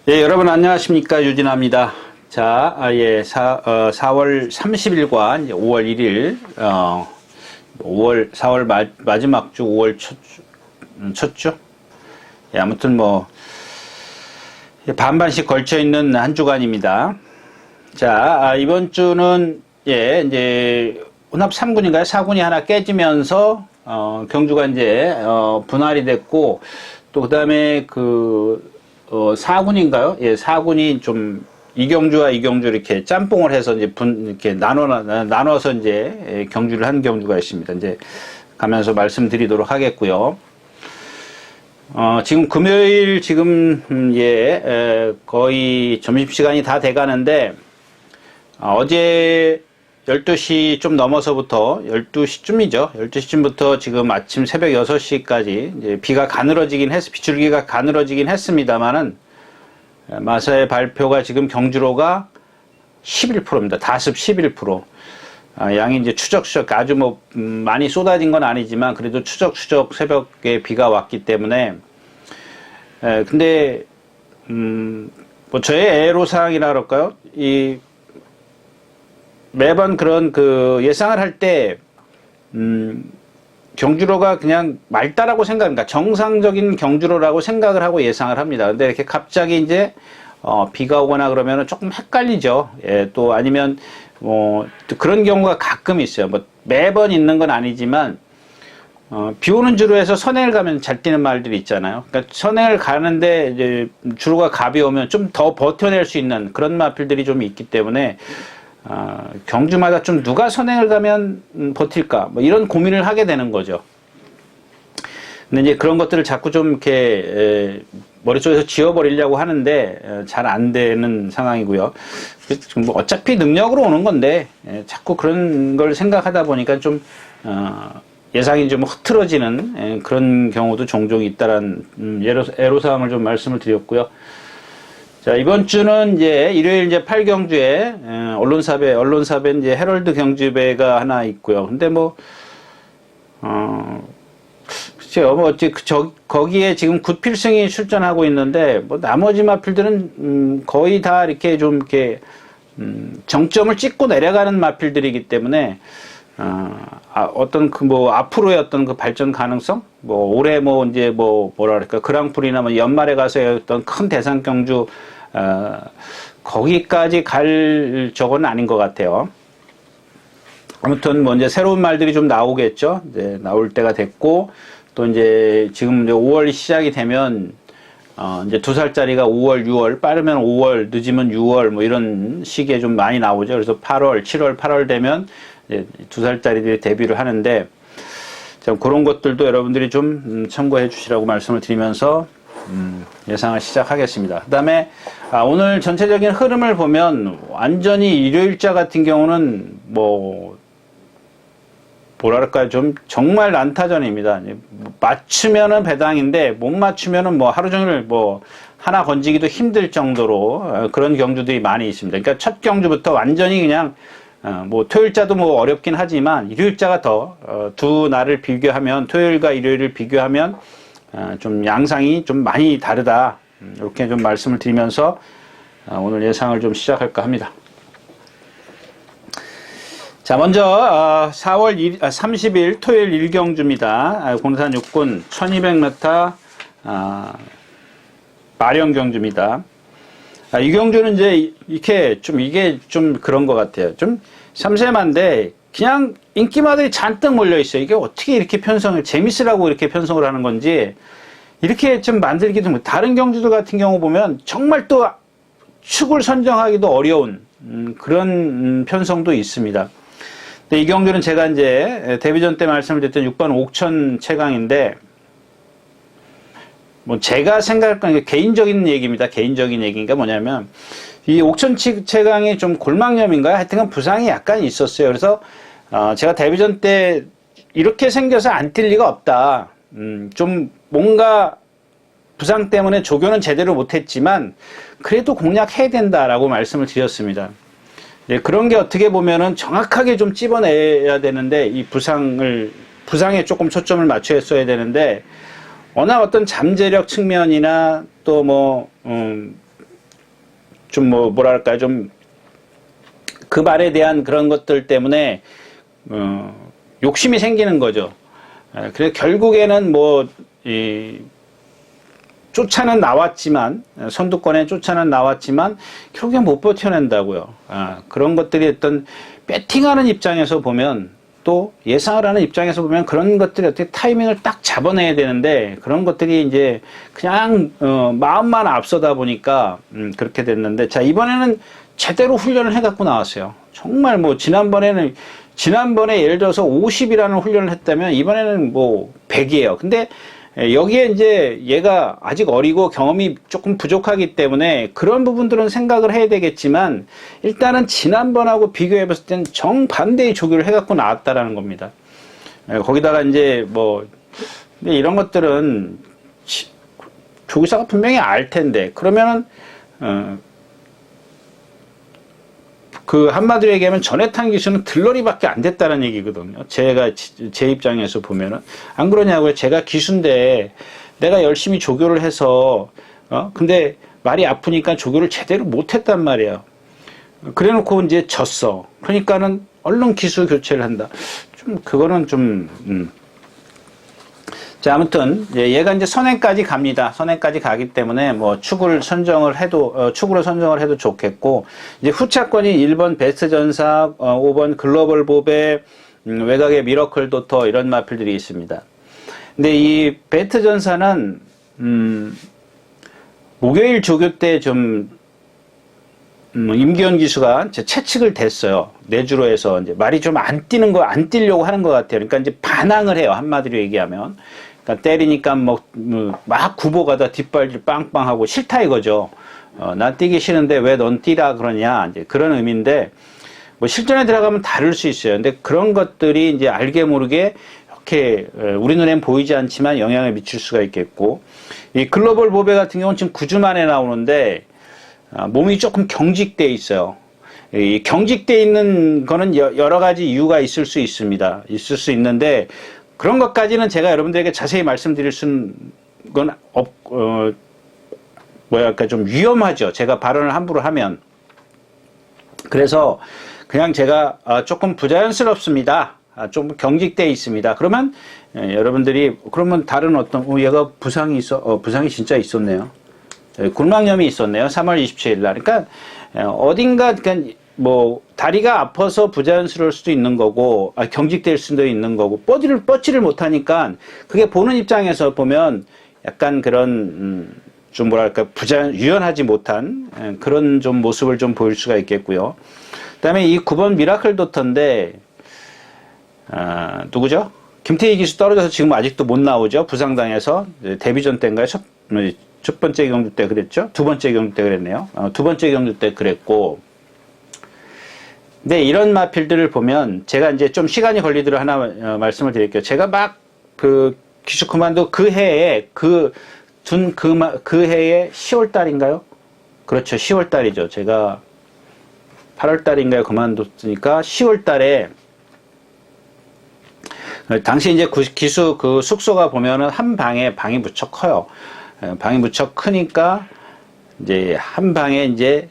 예, 여러분 안녕하십니까. 유진아입니다. 자, 4월 30일과 이제 5월 1일, 4월 마지막 주, 5월 첫 주? 예, 아무튼 반반씩 걸쳐 있는 한 주간입니다. 자, 이번 주는, 이제, 혼합 3군인가요? 4군이 하나 깨지면서, 경주가 이제, 분할이 됐고, 또 그 다음에 4군인가요? 예, 4군이 좀 이경주와 이경주 이렇게 짬뽕을 해서 이제 이렇게 나눠서 이제 경주를 한 경주가 있습니다. 이제 가면서 말씀드리도록 하겠고요. 지금 금요일 거의 점심시간이 다 돼가는데, 어제 12시 좀 넘어서부터 12시쯤이죠. 12시쯤부터 지금 아침 새벽 6시까지 이제 빗줄기가 가늘어지긴 했습니다만은 마사의 발표가 지금 경주로가 11%입니다. 다습 11%. 양이 이제 추적추적 아주 많이 쏟아진 건 아니지만 그래도 추적추적 새벽에 비가 왔기 때문에 근데 저의 애로사항이라 그럴까요? 매번 그런 예상을 할 때, 경주로가 그냥 맑다라고 생각합니다. 정상적인 경주로라고 생각을 하고 예상을 합니다. 근데 이렇게 갑자기 이제, 비가 오거나 그러면은 조금 헷갈리죠. 예, 또 아니면, 또 그런 경우가 가끔 있어요. 매번 있는 건 아니지만, 비 오는 주로에서 선행을 가면 잘 뛰는 말들이 있잖아요. 그러니까 선행을 가는데 이제 주로가 갑이 오면 좀 더 버텨낼 수 있는 그런 마필들이 좀 있기 때문에, 경주마다 좀 누가 선행을 가면 버틸까 이런 고민을 하게 되는 거죠. 근데 이제 그런 것들을 자꾸 좀 이렇게 머릿속에서 지워버리려고 하는데 잘 안 되는 상황이고요. 어차피 능력으로 오는 건데 자꾸 그런 걸 생각하다 보니까 좀 예상이 좀 흐트러지는 그런 경우도 종종 있다라는 애로사항을 좀 말씀을 드렸고요. 자, 이번 주는 이제 일요일 이제 8경주에 언론사배 이제 헤럴드 경주배가 하나 있고요. 근데 글쎄요. 거기에 지금 굿필승이 출전하고 있는데 나머지 마필들은 거의 다 이렇게 좀 이렇게 정점을 찍고 내려가는 마필들이기 때문에 어떤 앞으로의 어떤 발전 가능성? 올해 이제 뭐랄까, 그랑프리나 연말에 가서의 어떤 큰 대상 경주, 거기까지 갈 저건 아닌 것 같아요. 아무튼 이제 새로운 말들이 좀 나오겠죠. 이제 나올 때가 됐고, 또 이제 지금 이제 5월이 시작이 되면, 이제 2살짜리가 5월, 6월, 빠르면 5월, 늦으면 6월, 이런 시기에 좀 많이 나오죠. 그래서 8월, 7월, 8월 되면, 이제 2살짜리들이 데뷔를 하는데, 그런 것들도 여러분들이 좀 참고해 주시라고 말씀을 드리면서 예상을 시작하겠습니다. 그 다음에 오늘 전체적인 흐름을 보면 완전히 일요일자 같은 경우는 뭐랄까요, 좀 정말 난타전입니다. 맞추면은 배당인데 못 맞추면은 하루 종일 하나 건지기도 힘들 정도로 그런 경주들이 많이 있습니다. 그러니까 첫 경주부터 완전히 그냥 토요일자도 어렵긴 하지만, 일요일자가 두 날을 비교하면, 토요일과 일요일을 비교하면, 좀 양상이 좀 많이 다르다. 이렇게 좀 말씀을 드리면서, 오늘 예상을 좀 시작할까 합니다. 자, 먼저, 4월 30일 토요일 1경주입니다. 공산 6군 1200m, 마령경주입니다. 이 경주는 이제 이게 좀 그런 것 같아요. 좀 삼세만데 그냥 인기마들이 잔뜩 몰려 있어요. 이게 어떻게 이렇게 재밌으라고 이렇게 편성을 하는 건지 이렇게 좀 만들기도 못. 다른 경주들 같은 경우 보면 정말 또 축을 선정하기도 어려운 그런 편성도 있습니다. 근데 이 경주는 제가 이제 데뷔전 때 말씀을 드렸던 6번 옥천 최강인데, 제가 생각할 건 개인적인 얘기입니다. 개인적인 얘기가 뭐냐면, 이 옥천 최강이 좀 골막염인가요? 하여튼간 부상이 약간 있었어요. 그래서, 제가 데뷔전 때 이렇게 생겨서 안 뛸 리가 없다. 좀 뭔가 부상 때문에 조교는 제대로 못했지만, 그래도 공략해야 된다라고 말씀을 드렸습니다. 그런 게 어떻게 보면은 정확하게 좀 찝어내야 되는데, 이 부상에 조금 초점을 맞춰 했어야 되는데, 워낙 어떤 잠재력 측면이나 또 좀 뭐랄까, 좀 그 말에 대한 그런 것들 때문에, 욕심이 생기는 거죠. 그래서 결국에는 쫓아는 나왔지만, 선두권에 쫓아는 나왔지만, 결국엔 못 버텨낸다고요. 그런 것들이 어떤, 배팅하는 입장에서 보면, 또 예상을 하는 입장에서 보면 그런 것들이 어떻게 타이밍을 딱 잡아내야 되는데, 그런 것들이 이제 그냥, 마음만 앞서다 보니까, 그렇게 됐는데, 자, 이번에는 제대로 훈련을 해갖고 나왔어요. 정말 지난번에 예를 들어서 50이라는 훈련을 했다면, 이번에는 100이에요. 근데, 여기에 이제 얘가 아직 어리고 경험이 조금 부족하기 때문에 그런 부분들은 생각을 해야 되겠지만 일단은 지난번하고 비교해 봤을 때는 정반대의 조교를 해갖고 나왔다라는 겁니다. 거기다가 이제 근데 이런 것들은 조교사가 분명히 알 텐데 그러면은 그 한마디로 얘기하면 전해탄 기수는 들러리밖에 안 됐다는 얘기거든요. 제 입장에서 보면은 안 그러냐고요. 제가 기수인데 내가 열심히 조교를 해서 근데 말이 아프니까 조교를 제대로 못했단 말이에요. 그래놓고 이제 졌어. 그러니까는 얼른 기수 교체를 한다. 좀 그거는 좀 자, 아무튼 얘가 이제 선행까지 갑니다. 선행까지 가기 때문에 축구로 선정을 해도 좋겠고 이제 후차권이 1번 베스트 전사, 5번 글로벌 보배, 외곽의 미러클 도터 이런 마필들이 있습니다. 근데 이 베스트 전사는 목요일 조교 때 좀 임기현 기수가 채찍을 댔어요. 내주로 해서 이제 말이 좀 안 뛰려고 하는 것 같아요. 그러니까 이제 반항을 해요. 한마디로 얘기하면. 그러니까 때리니까 막 구보가다 뒷발질 빵빵하고 싫다 이거죠. 난 뛰기 싫은데 왜 넌 뛰라 그러냐. 이제 그런 의미인데, 실전에 들어가면 다를 수 있어요. 근데 그런 것들이 이제 알게 모르게 이렇게 우리 눈엔 보이지 않지만 영향을 미칠 수가 있겠고, 이 글로벌 보배 같은 경우는 지금 9주 만에 나오는데, 몸이 조금 경직돼 있어요. 이 경직돼 있는 거는 여러 가지 이유가 있을 수 있습니다. 있을 수 있는데, 그런 것까지는 제가 여러분들에게 자세히 말씀드릴 수는 건 좀 위험하죠. 제가 발언을 함부로 하면. 그래서 그냥 제가 조금 부자연스럽습니다. 좀 경직돼 있습니다. 그러면 여러분들이 그러면 다른 얘가 부상이 부상이 진짜 있었네요. 굴막염이 있었네요. 3월 27일 날. 그러니까 어딘가 다리가 아파서 부자연스러울 수도 있는 거고, 경직될 수도 있는 거고, 뻗지를 못하니까, 그게 보는 입장에서 보면, 약간 그런, 좀 유연하지 못한, 그런 좀 모습을 좀 보일 수가 있겠고요. 그 다음에 이 9번 미라클 도터인데, 누구죠? 김태희 기수 떨어져서 지금 아직도 못 나오죠? 부상당해서, 데뷔전 때인가요? 첫 번째 경주 때 그랬죠? 두 번째 경주 때 그랬네요. 두 번째 경주 때 그랬고, 네, 이런 마필들을 보면 제가 이제 좀 시간이 걸리도록 하나 말씀을 드릴게요. 제가 막 기수 그만두 그 해에 그 해에 10월 달인가요? 그렇죠. 10월 달이죠. 제가 8월 달인가요? 그만뒀으니까 10월 달에 당시 이제 기수 그 숙소가 보면은 한 방이 무척 커요. 방이 무척 크니까 이제 한 방에 이제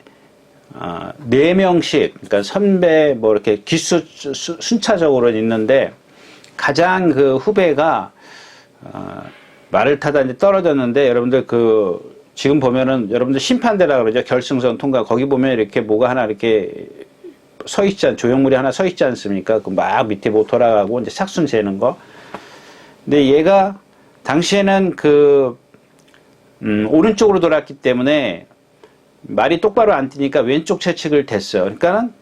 4명씩, 그러니까 선배, 이렇게 기수 순차적으로 있는데, 가장 그 후배가, 말을 타다 이제 떨어졌는데, 여러분들 지금 보면은, 여러분들 심판대라 그러죠. 결승선 통과. 거기 보면 이렇게 뭐가 하나 이렇게 조형물이 하나 서 있지 않습니까? 막 밑에 못 돌아가고, 이제 삭순 재는 거. 근데 얘가, 당시에는 오른쪽으로 돌았기 때문에, 말이 똑바로 안 뛰니까 왼쪽 채찍을 댔어요. 그러니까는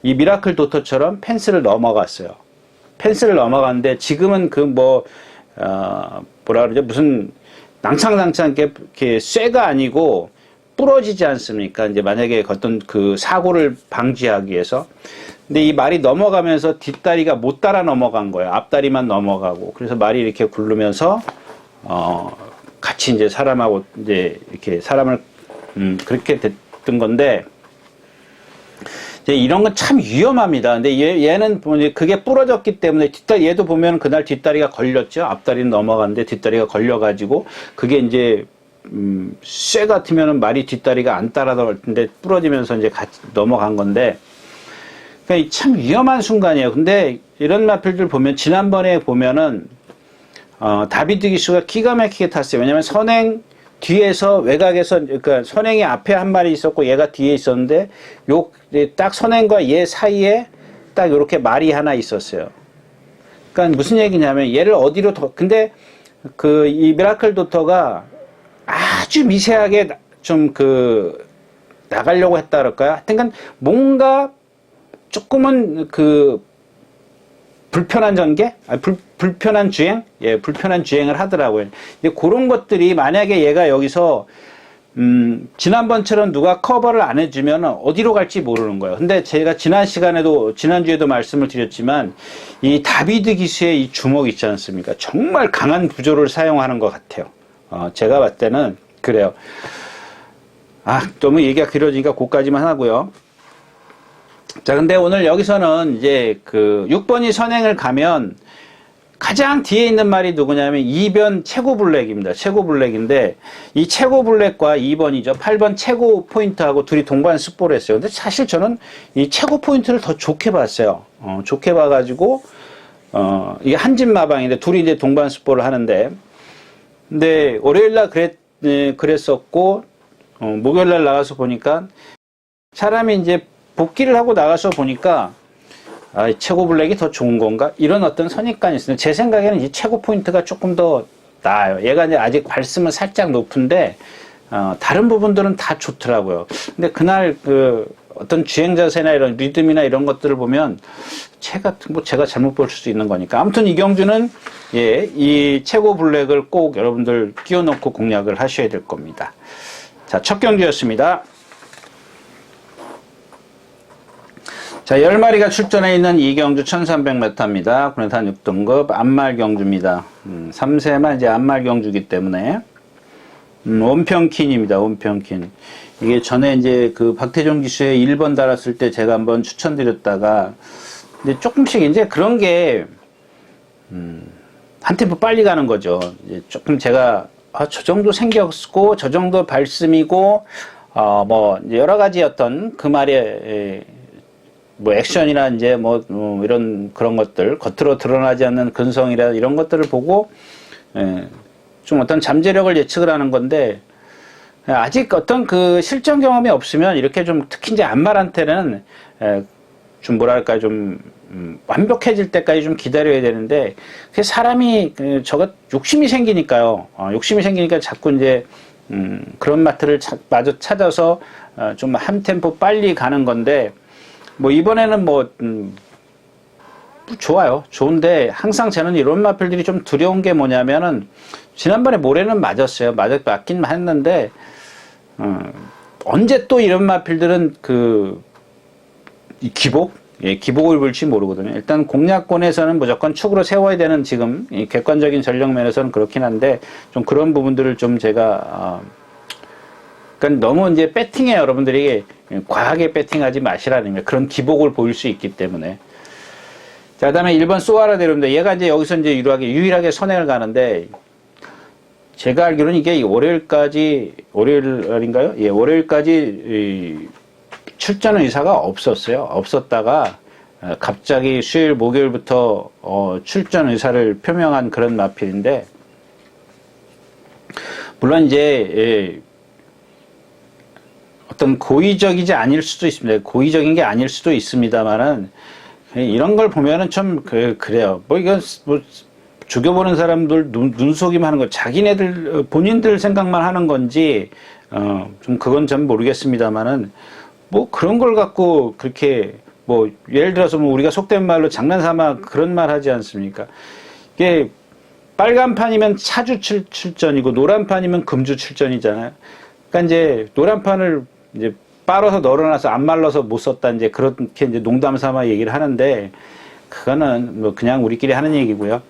이 미라클 도터처럼 펜스를 넘어갔어요. 펜스를 넘어갔는데 지금은 무슨 낭창낭창 이렇게 쇠가 아니고 부러지지 않습니까? 이제 만약에 어떤 그 사고를 방지하기 위해서. 근데 이 말이 넘어가면서 뒷다리가 못 따라 넘어간 거예요. 앞다리만 넘어가고. 그래서 말이 이렇게 굴르면서 같이 이제 사람하고 이제 이렇게 사람을 그렇게 됐던 건데, 이제 이런 건 참 위험합니다. 근데 얘는 그게 부러졌기 때문에 얘도 보면 그날 뒷다리가 걸렸죠. 앞다리는 넘어갔는데 뒷다리가 걸려가지고 그게 이제 쇠 같으면은 말이 뒷다리가 안 따라갈 텐데 부러지면서 이제 같이 넘어간 건데, 그러니까 참 위험한 순간이에요. 근데 이런 마필들 보면, 지난번에 보면은, 다비드 기수가 기가 막히게 탔어요. 왜냐면 선행 뒤에서 외곽에서, 그러니까 선행이 앞에 한 마리 있었고 얘가 뒤에 있었는데, 딱 선행과 얘 사이에 딱 이렇게 말이 하나 있었어요. 그러니까 무슨 얘기냐면, 얘를 어디로 근데 이 미라클 도터가 아주 미세하게 좀 나가려고 했다 그럴까요? 하여튼 뭔가 조금은 불편한 전개? 불편한 주행? 예, 불편한 주행을 하더라고요. 근데 그런 것들이 만약에 얘가 여기서, 지난번처럼 누가 커버를 안 해주면 어디로 갈지 모르는 거예요. 근데 제가 지난주에도 말씀을 드렸지만, 이 다비드 기수의 이 주먹 있지 않습니까? 정말 강한 구조를 사용하는 것 같아요. 제가 봤을 때는 그래요. 너무 얘기가 길어지니까 그까지만 하고요. 자, 근데 오늘 여기서는 이제 6번이 선행을 가면 가장 뒤에 있는 말이 누구냐면 2번 최고 블랙입니다. 최고 블랙인데, 이 최고 블랙과 2번이죠. 8번 최고 포인트하고 둘이 동반 습보를 했어요. 근데 사실 저는 이 최고 포인트를 더 좋게 봤어요. 좋게 봐가지고, 이게 한집 마방인데 둘이 이제 동반 습보를 하는데, 근데 월요일날 그랬었고, 목요일날 나가서 보니까 사람이 이제 복귀를 하고 나가서 보니까, 최고 블랙이 더 좋은 건가? 이런 어떤 선입관이 있어요. 제 생각에는 이 최고 포인트가 조금 더 나아요. 얘가 이제 아직 발음은 살짝 높은데, 다른 부분들은 다 좋더라고요. 근데 그날 어떤 주행 자세나 이런 리듬이나 이런 것들을 보면, 제가 잘못 볼 수 있는 거니까. 아무튼 이경주는, 이 최고 블랙을 꼭 여러분들 끼워놓고 공략을 하셔야 될 겁니다. 자, 첫 경주였습니다. 자, 10마리가 출전해 있는 이경주 1300m입니다. 군의탄 6등급 암말 경주입니다. 3세만 이제 암말 경주기 때문에, 온평킨입니다. 온평킨. 이게 전에 이제 박태종 기수에 1번 달았을 때 제가 한번 추천드렸다가, 이제 조금씩 이제 그런 게, 한 템포 빨리 가는 거죠. 이제 조금 제가, 저 정도 생겼고, 저 정도 발음이고, 여러 가지 어떤 말에, 액션이나 이제 이런 그런 것들, 겉으로 드러나지 않는 근성이라 이런 것들을 보고, 좀 어떤 잠재력을 예측을 하는 건데, 아직 어떤 실전 경험이 없으면 이렇게 좀 특히 이제 암말한테는, 좀 뭐랄까 좀, 완벽해질 때까지 좀 기다려야 되는데, 사람이, 욕심이 생기니까요. 욕심이 생기니까 자꾸 이제, 그런 마트를 마저 찾아서, 좀 한 템포 빨리 가는 건데, 이번에는 좋아요. 좋은데, 항상 저는 이런 마필들이 좀 두려운 게 뭐냐면은, 지난번에 모래는 맞았어요. 맞긴 했는데, 언제 또 이런 마필들은 이 기복? 예, 기복을 볼지 모르거든요. 일단 공략권에서는 무조건 축으로 세워야 되는 지금, 이 객관적인 전력 면에서는 그렇긴 한데, 좀 그런 부분들을 좀 제가, 그러니까 너무 이제 배팅에 여러분들이 과하게 배팅하지 마시라는 거예요. 그런 기복을 보일 수 있기 때문에. 자, 그 다음에 1번 소아라데로입니다. 얘가 이제 여기서 이제 유일하게 선행을 가는데, 제가 알기로는 이게 월요일인가요? 예, 월요일까지 출전 의사가 없었어요. 없었다가, 갑자기 수요일, 목요일부터, 출전 의사를 표명한 그런 마필인데, 물론 이제, 어떤 고의적이지 아닐 수도 있습니다. 고의적인 게 아닐 수도 있습니다만은, 이런 걸 보면은 좀, 그래요. 이건, 죽여보는 사람들 눈속임 하는 거, 자기네들, 본인들 생각만 하는 건지, 좀 그건 전 모르겠습니다만은, 그런 걸 갖고 그렇게, 예를 들어서 우리가 속된 말로 장난삼아 그런 말 하지 않습니까? 이게, 빨간 판이면 차주 출전이고, 노란 판이면 금주 출전이잖아요. 그러니까 이제, 노란 판을 이제 빨아서 널어놔서 안 말라서 못 썼다, 이제 그렇게 이제 농담 삼아 얘기를 하는데, 그거는 그냥 우리끼리 하는 얘기고요.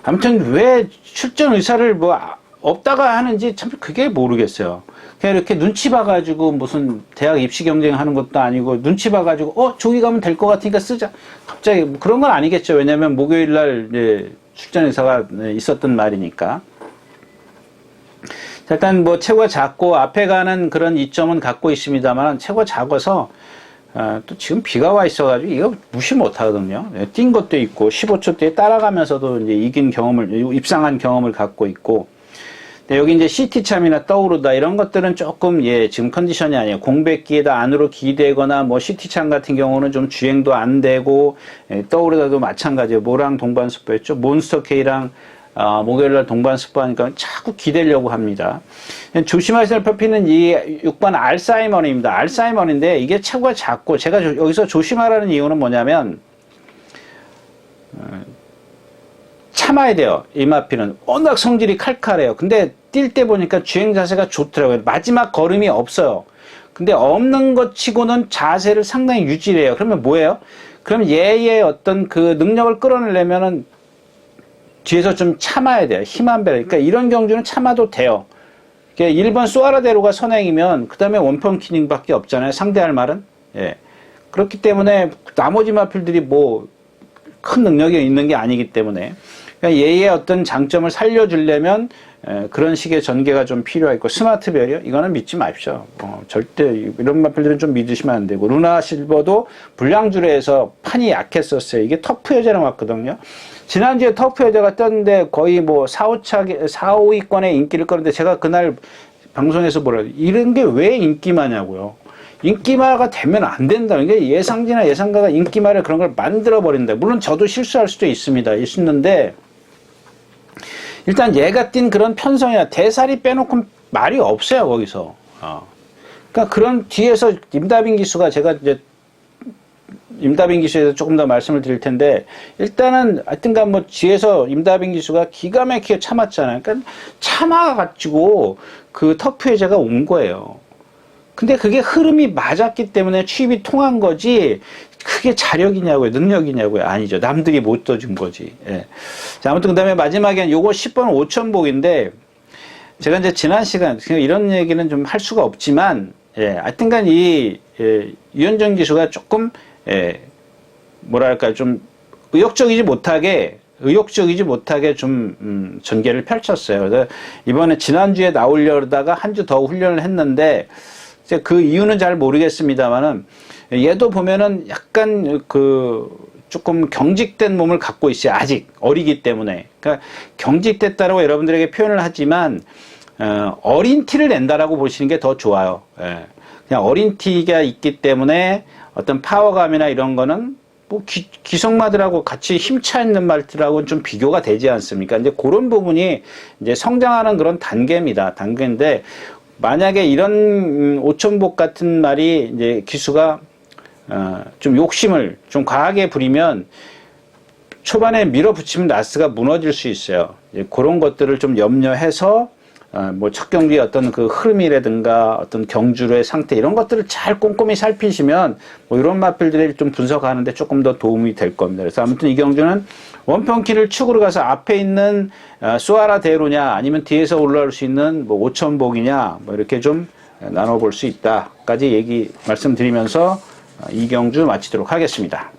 아무튼 왜 출전 의사를 없다가 하는지 참 그게 모르겠어요. 그냥 이렇게 눈치 봐가지고 무슨 대학 입시 경쟁하는 것도 아니고 눈치 봐가지고 저기 가면 될 것 같으니까 쓰자. 갑자기 그런 건 아니겠죠. 왜냐면 목요일날 이제 출전 의사가 있었던 말이니까. 자, 일단 뭐 체구가 작고 앞에 가는 그런 이점은 갖고 있습니다만 체구가 작아서 또 지금 비가 와 있어가지고 이거 무시 못 하거든요. 뛴 것도 있고 15초대에 따라가면서도 이제 이긴 경험을 입상한 경험을 갖고 있고. 여기 이제 CT참이나 떠오르다 이런 것들은 조금 지금 컨디션이 아니에요. 공백기에다 안으로 기대거나 뭐 CT참 같은 경우는 좀 주행도 안 되고 떠오르다도 마찬가지예요. 뭐랑 동반습보였죠? 몬스터K랑 목요일날 동반습보 하니까 자꾸 기대려고 합니다. 조심하셔야 할 표피는 이 6번 알사이머니입니다. 알사이머니인데 이게 체구가 작고 제가 여기서 조심하라는 이유는 뭐냐면 참아야 돼요. 이마피는 워낙 성질이 칼칼해요. 근데 뛸 때 보니까 주행 자세가 좋더라고요. 마지막 걸음이 없어요. 근데 없는 것 치고는 자세를 상당히 유지를 해요. 그러면 뭐예요? 그럼 얘의 어떤 그 능력을 끌어내려면은 뒤에서 좀 참아야 돼요. 힘 안 배려. 그러니까 이런 경주는 참아도 돼요. 1번 수아라데로가 선행이면 그 다음에 원펀키닝 밖에 없잖아요. 상대할 말은. 그렇기 때문에 나머지 마필들이 뭐 큰 능력이 있는 게 아니기 때문에 그러니까 얘의 어떤 장점을 살려주려면 그런 식의 전개가 좀 필요하고 스마트 베리어 이거는 믿지 마십시오. 절대 이런 마필들은 좀 믿으시면 안 되고 루나 실버도 불량주례에서 판이 약했었어요. 이게 터프 여자랑 왔거든요. 지난주에 터프 여자가 떴는데 거의 뭐 4, 5위권의 인기를 끌었는데 제가 그날 방송에서 뭐라 이런 게 왜 인기마냐고요. 인기마가 되면 안 된다는 게 예상지나 예상가가 인기마를 그런 걸 만들어 버린다. 물론 저도 실수할 수도 있는데 일단 얘가 띈 그런 편성이나 대사리 빼놓고 말이 없어요 거기서. 그러니까 그런 뒤에서 임다빈 기수가 제가 이제 임다빈 기수에 대해서 조금 더 말씀을 드릴 텐데 일단은 하여튼간 뭐 뒤에서 임다빈 기수가 기가 막히게 참았잖아요. 그러니까 참아가지고 그 터프 해제가 온 거예요. 근데 그게 흐름이 맞았기 때문에 취입이 통한 거지 그게 자력이냐고요 능력이냐고요 아니죠. 남들이 못 떠준 거지. 자, 아무튼 그 다음에 마지막엔 요거 10번 5천복인데 제가 이제 지난 시간 이런 얘기는 좀 할 수가 없지만 하여튼간 이 유현정 기수가 조금 뭐랄까 좀 의욕적이지 못하게 좀 전개를 펼쳤어요. 그래서 이번에 지난주에 나오려다가 한 주 더 훈련을 했는데 그 이유는 잘 모르겠습니다만은 얘도 보면은 약간 그 조금 경직된 몸을 갖고 있어요. 아직 어리기 때문에. 그러니까 경직됐다라고 여러분들에게 표현을 하지만 어린 티를 낸다라고 보시는 게 더 좋아요. 그냥 어린 티가 있기 때문에 어떤 파워감이나 이런 거는 뭐 기성마들하고 같이 힘차 있는 말들하고는 좀 비교가 되지 않습니까? 이제 그런 부분이 이제 성장하는 그런 단계인데 만약에 이런 오천복 같은 말이 이제 기수가 좀 욕심을 좀 과하게 부리면 초반에 밀어붙이면 라스가 무너질 수 있어요. 그런 것들을 좀 염려해서 뭐 첫 경기의 어떤 그 흐름이라든가 어떤 경주의 상태 이런 것들을 잘 꼼꼼히 살피시면 뭐 이런 마필들을 좀 분석하는데 조금 더 도움이 될 겁니다. 그래서 아무튼 이 경주는 원펀키를 축으로 가서 앞에 있는 수아라 대로냐 아니면 뒤에서 올라올 수 있는 뭐 오천복이냐 뭐 이렇게 좀 나눠볼 수 있다까지 말씀드리면서 이 경주 마치도록 하겠습니다.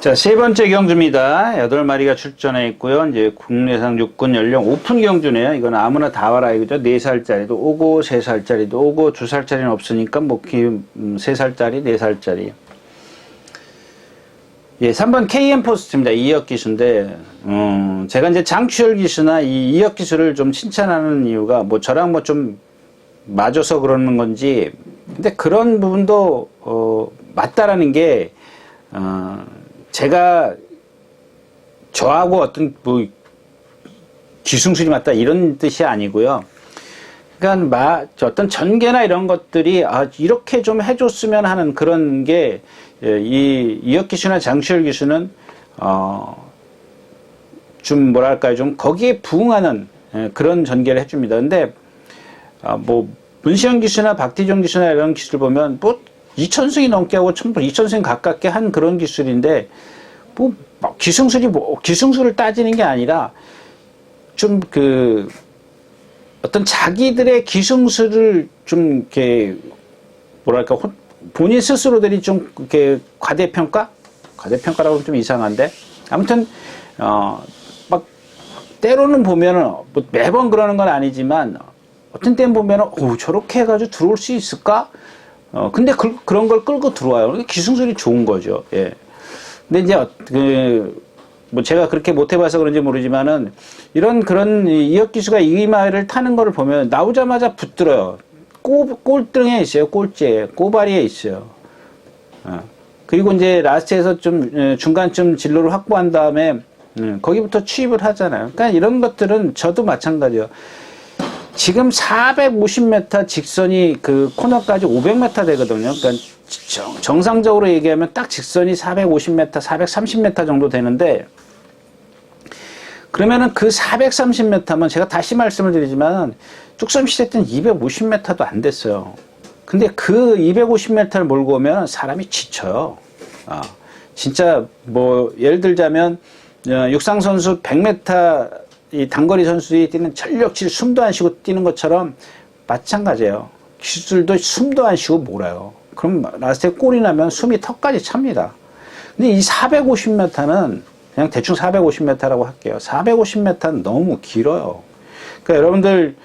자, 세 번째 경주입니다. 8마리가 출전해 있고요. 이제 국내상 육군 연령 오픈 경주네요. 이건 아무나 다 와라 이거죠. 4살짜리도 오고, 3살짜리도 오고, 2살짜리는 없으니까 뭐 3살짜리, 4살짜리. 3번 KM 포스트입니다. 이혁 기수인데, 제가 이제 장추열 기수나 이 이혁 기수를 좀 칭찬하는 이유가 뭐 저랑 뭐 좀 맞아서 그러는 건지, 근데 그런 부분도, 맞다라는 게, 제가 저하고 어떤 뭐 기승술이 맞다 이런 뜻이 아니고요. 그러니까 어떤 전개나 이런 것들이 이렇게 좀 해줬으면 하는 그런 게 이 이혁 기수나 장시열 기수는 좀 뭐랄까요 좀 거기에 부응하는 그런 전개를 해줍니다. 근데 뭐 문시영 기수나 박태종 기수나 이런 기수를 보면 뭐 2,000승이 넘게 하고 2,000승 가깝게 한 그런 기술인데, 뭐, 기승술을 따지는 게 아니라, 좀 어떤 자기들의 기승술을 좀, 이렇게, 뭐랄까, 본인 스스로들이 좀, 이렇게, 과대평가라고 하면 좀 이상한데, 아무튼 막 때로는 보면은 뭐 매번 그러는 건 아니지만 어떤 때는 보면은 저렇게 해가지고 들어올 수 있을까? 근데 그런 걸 끌고 들어와요. 기승술이 좋은 거죠. 예. 근데 이제 뭐 제가 그렇게 못 해봐서 그런지 모르지만은 그런 이역기수가 이 말을 타는 거를 보면 나오자마자 붙들어요. 꼴등에 있어요. 꼴찌에 꼬바리에 있어요. 그리고 이제 라스트에서 좀 중간쯤 진로를 확보한 다음에 거기부터 취입을 하잖아요. 그러니까 이런 것들은 저도 마찬가지예요. 지금 450m 직선이 그 코너까지 500m 되거든요. 그러니까 정상적으로 얘기하면 딱 직선이 450m, 430m 정도 되는데, 그러면은 그 430m면 제가 다시 말씀을 드리지만 뚝섬 시대 때는 250m도 안 됐어요. 근데 그 250m를 몰고 오면 사람이 지쳐요. 진짜 뭐 예를 들자면 육상 선수 100m 이 단거리 선수들이 뛰는 전력질 숨도 안 쉬고 뛰는 것처럼 마찬가지예요. 기술도 숨도 안 쉬고 몰아요. 그럼 라스트에 골이 나면 숨이 턱까지 찹니다. 근데 이 450m는 그냥 대충 450m라고 할게요. 450m는 너무 길어요. 그러니까 여러분들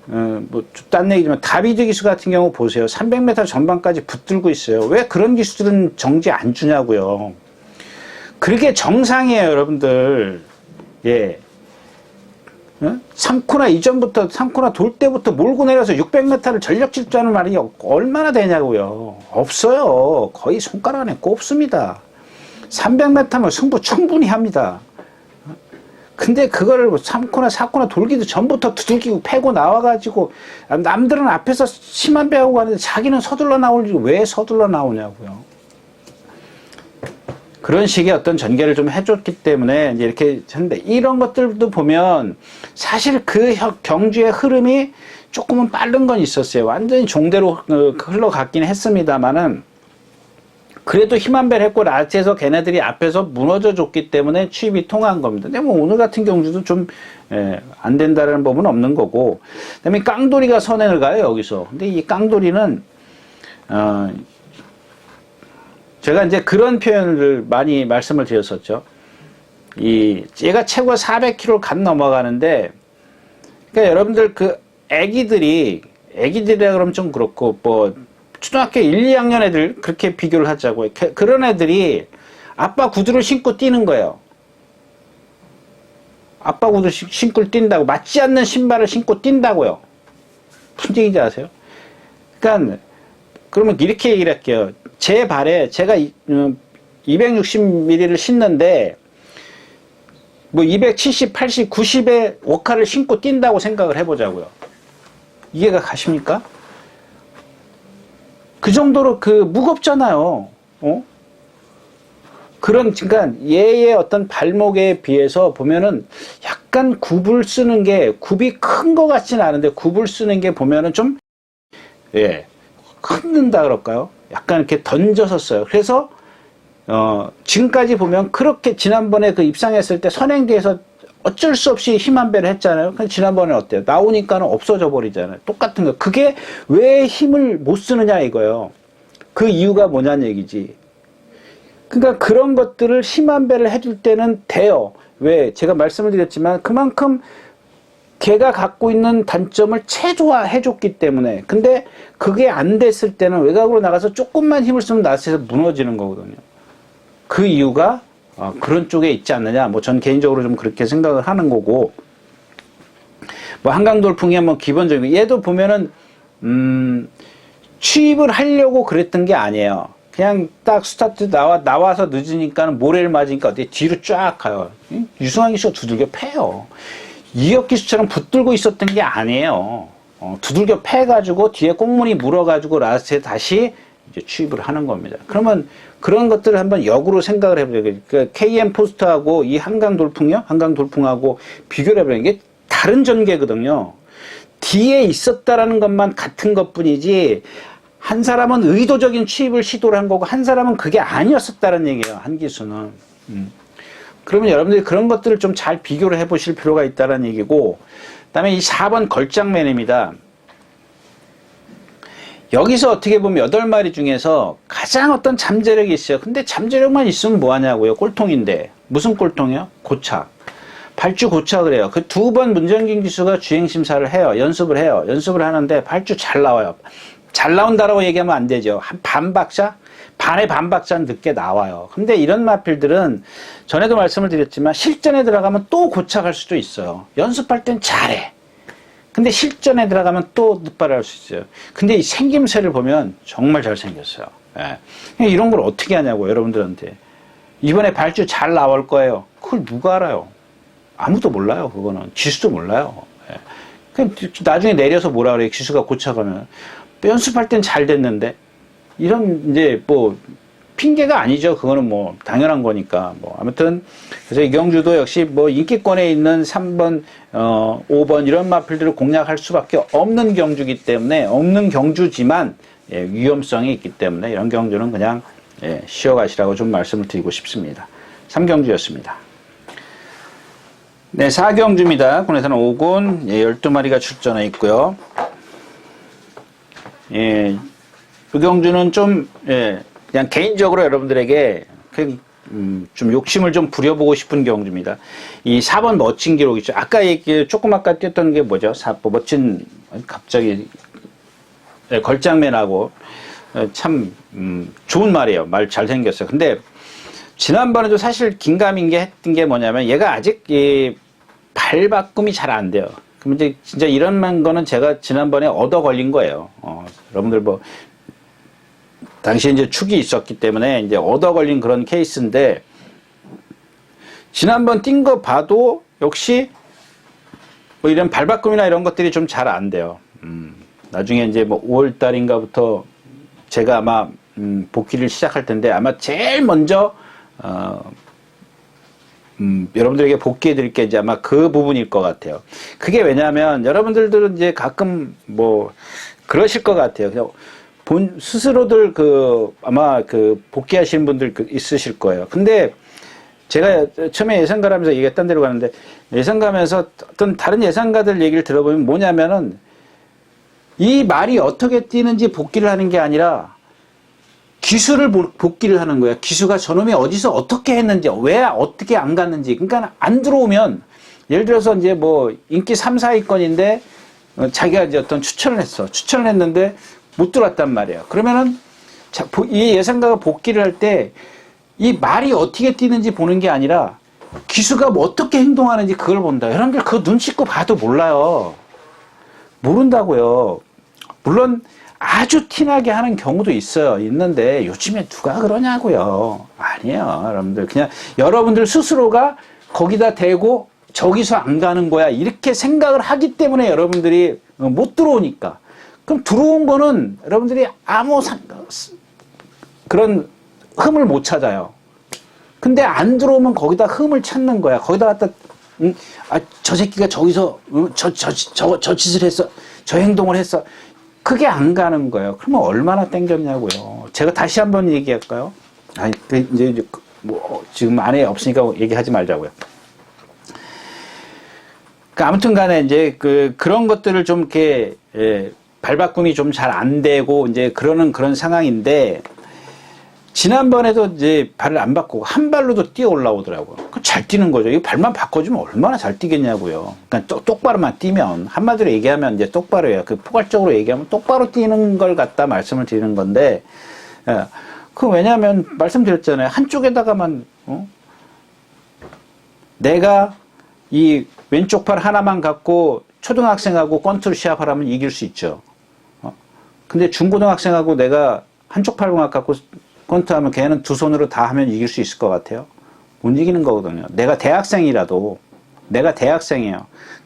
뭐 딴 얘기지만 다비드 기수 같은 경우 보세요. 300m 전반까지 붙들고 있어요. 왜 그런 기수들은 정지 안 주냐고요. 그게 정상이에요, 여러분들. 예. 3코나 이전부터 3코나 돌 때부터 몰고 내려서 600m를 전력 질주하는 말이 얼마나 되냐고요. 없어요. 거의 손가락 안에 꼽습니다. 300m면 승부 충분히 합니다. 근데 그거를 3코나 4코나 돌기도 전부터 두들기고 패고 나와가지고 남들은 앞에서 심한 배하고 가는데 자기는 서둘러 나오지 왜 서둘러 나오냐고요. 그런 식의 어떤 전개를 좀 해줬기 때문에 이제 이렇게 했는데, 이런 것들도 보면 사실 그 경주의 흐름이 조금은 빠른 건 있었어요. 완전히 종대로 흘러갔긴 했습니다만은 그래도 힘한 배를 했고 라스트에서 걔네들이 앞에서 무너져 줬기 때문에 취입이 통한 겁니다. 근데 뭐 오늘 같은 경주도 좀 안 된다는 법은 없는 거고, 그다음에 깡돌이가 선행을 가요 여기서. 근데 이 깡돌이는 제가 이제 그런 표현을 많이 말씀을 드렸었죠. 얘가 최고 400km 간 넘어가는데, 그러니까 여러분들 그 애기들이라 그러면 좀 그렇고, 뭐, 초등학교 1, 2학년 애들 그렇게 비교를 하자고요. 그런 애들이 아빠 구두를 신고 뛰는 거예요. 아빠 구두 신고 뛴다고. 맞지 않는 신발을 신고 뛴다고요. 무슨 얘기인지 아세요? 그러니까, 그러면 이렇게 얘기를 할게요. 제 발에 제가 260mm를 신는데 뭐 270, 80, 90의 워카를 신고 뛴다고 생각을 해보자고요. 이해가 가십니까? 그 정도로 무겁잖아요. 그러니까 얘의 어떤 발목에 비해서 보면은 약간 굽을 쓰는 게, 굽이 큰 것 같지는 않은데 굽을 쓰는 게 보면은 좀 흔든다 그럴까요? 약간 이렇게 던져서 써요. 그래서 지금까지 보면 그렇게 지난번에 그 입상했을 때 선행대에서 어쩔 수 없이 힘한 배를 했잖아요. 근데 지난번에 어때요? 나오니까는 없어져 버리잖아요. 똑같은 거. 그게 왜 힘을 못 쓰느냐 이거예요. 그 이유가 뭐냐는 얘기지. 그러니까 그런 것들을 심한 배를 해줄 때는 돼요. 왜? 제가 말씀을 드렸지만 그만큼 걔가 갖고 있는 단점을 최소화해줬기 때문에. 근데 그게 안 됐을 때는 외곽으로 나가서 조금만 힘을 쓰면 나스에서 무너지는 거거든요. 그 이유가 그런 쪽에 있지 않느냐. 뭐 전 개인적으로 좀 그렇게 생각을 하는 거고. 뭐 한강돌풍이 뭐 기본적인, 얘도 보면은 취입을 하려고 그랬던 게 아니에요. 그냥 딱 스타트 나와서 늦으니까는 모래를 맞으니까 어디 뒤로 쫙 가요. 유승환 기수가 두들겨 패요. 이혁 기수처럼 붙들고 있었던 게 아니에요. 두들겨 패가지고 뒤에 꽁무니 물어가지고 라스트에 다시 이제 취입을 하는 겁니다. 그러면 그런 것들을 한번 역으로 생각을 해보세요. 그 KM 포스트하고 이 한강돌풍하고 비교를 해보면 이게 다른 전개거든요. 뒤에 있었다라는 것만 같은 것 뿐이지, 한 사람은 의도적인 취입을 시도를 한 거고 한 사람은 그게 아니었었다는 얘기예요. 한 기수는. 그러면 여러분들이 그런 것들을 좀 잘 비교를 해보실 필요가 있다는 얘기고, 그 다음에 이 4번 걸작맨입니다. 여기서 어떻게 보면 8마리 중에서 가장 어떤 잠재력이 있어요. 근데 잠재력만 있으면 뭐하냐고요. 꼴통인데. 무슨 꼴통이요? 고착. 발주 고착을 해요. 그 두 번 문정균 기수가 주행심사를 해요. 연습을 해요. 연습을 하는데 발주 잘 나와요. 잘 나온다라고 얘기하면 안 되죠. 한 반 박자? 반의 반 박자는 늦게 나와요. 근데 이런 마필들은 전에도 말씀을 드렸지만 실전에 들어가면 또 고착할 수도 있어요. 연습할 땐 잘해. 근데 실전에 들어가면 또 늦발할 수 있어요. 근데 이 생김새를 보면 정말 잘생겼어요. 예. 이런 걸 어떻게 하냐고, 여러분들한테. 이번에 발주 잘 나올 거예요. 그걸 누가 알아요? 아무도 몰라요, 그거는. 기수도 몰라요. 예. 그럼 나중에 내려서 뭐라 그래요, 기수가 고쳐가면. 연습할 땐 잘 됐는데. 이런, 이제, 뭐, 핑계가 아니죠. 그거는 뭐, 당연한 거니까. 뭐, 아무튼, 그래서 이경주도 역시 뭐, 인기권에 있는 3번, 5번, 이런 마필들을 공략할 수밖에 없는 경주기 때문에, 없는 경주지만, 예, 위험성이 있기 때문에, 이런 경주는 그냥, 예, 쉬어가시라고 좀 말씀을 드리고 싶습니다. 3경주였습니다. 네, 4경주입니다. 군에서는 5군, 예, 12마리가 출전해 있고요. 예, 이 경주는 좀, 예, 그냥 개인적으로 여러분들에게 좀 욕심을 좀 부려보고 싶은 경주입니다. 이 4번 멋진 기록 있죠. 아까 조금 아까 뛰었던 게 뭐죠? 4번 멋진, 갑자기, 예, 걸장맨하고, 참, 좋은 말이에요. 말 잘생겼어요. 근데, 지난번에도 사실 긴가민가 했던 게 뭐냐면, 얘가 아직 발바꿈이 잘 안 돼요. 그럼 이제 진짜 이런 거는 제가 지난번에 얻어 걸린 거예요. 여러분들 뭐, 당시에 이제 축이 있었기 때문에 이제 얻어 걸린 그런 케이스인데, 지난번 뛴 거 봐도 역시 뭐 이런 발바꿈이나 이런 것들이 좀 잘 안 돼요. 나중에 이제 뭐 5월 달인가부터 제가 아마 복귀를 시작할 텐데 아마 제일 먼저 여러분들에게 복귀해 드릴 게 이제 아마 그 부분일 것 같아요. 그게 왜냐하면 여러분들은 이제 가끔 뭐 그러실 것 같아요. 그냥 스스로들 아마 복귀하시는 분들 있으실 거예요. 근데 제가 처음에 예상가라면서 얘기가 딴 데로 가는데 예상가면서 어떤 다른 예상가들 얘기를 들어보면 뭐냐면은 이 말이 어떻게 뛰는지 복귀를 하는 게 아니라 기수를 복귀를 하는 거야. 기수가 저놈이 어디서 어떻게 했는지, 왜 어떻게 안 갔는지. 그러니까 안 들어오면, 예를 들어서 이제 뭐 인기 3, 4위권인데 자기가 이제 어떤 추천을 했어. 추천을 했는데 못 들어왔단 말이야. 그러면은 이 예상가가 복귀를 할 때 이 말이 어떻게 뛰는지 보는 게 아니라 기수가 뭐 어떻게 행동하는지 그걸 본다. 여러분들 그거 눈 씻고 봐도 몰라요. 모른다고요. 물론 아주 티나게 하는 경우도 있는데 요즘에 누가 그러냐고요. 아니에요. 여러분들 그냥 여러분들 스스로가 거기다 대고 저기서 안 가는 거야 이렇게 생각을 하기 때문에 여러분들이 못 들어오니까. 그럼 들어온 거는 여러분들이 아무 그런 흠을 못 찾아요. 근데 안 들어오면 거기다 흠을 찾는 거야. 거기다 갖다 저 새끼가 저기서 저 짓을 했어. 저 행동을 했어. 그게 안 가는 거예요. 그러면 얼마나 땡겼냐고요. 제가 다시 한번 얘기할까요? 아니, 이제 뭐 지금 안에 없으니까 얘기하지 말자고요. 그러니까 아무튼 간에 이제 그런 것들을 좀 이렇게 발바꿈이 좀 잘 안 되고 이제 그런 상황인데 지난번에도 이제 발을 안 바꾸고 한 발로도 뛰어 올라오더라고요. 잘 뛰는 거죠. 이거 발만 바꿔주면 얼마나 잘 뛰겠냐고요. 그러니까 똑바로만 뛰면 한마디로 얘기하면 이제 똑바로 해요. 포괄적으로 얘기하면 똑바로 뛰는 걸 갖다 말씀을 드리는 건데, 왜냐하면 말씀드렸잖아요. 한쪽에다가만 내가 이 왼쪽 팔 하나만 갖고 초등학생하고 권투를 시합하라면 이길 수 있죠. 근데 중고등학생하고 내가 한쪽 팔만 갖고 권투하면 걔는 두 손으로 다 하면 이길 수 있을 것 같아요? 못 이기는 거거든요. 내가 대학생이에요.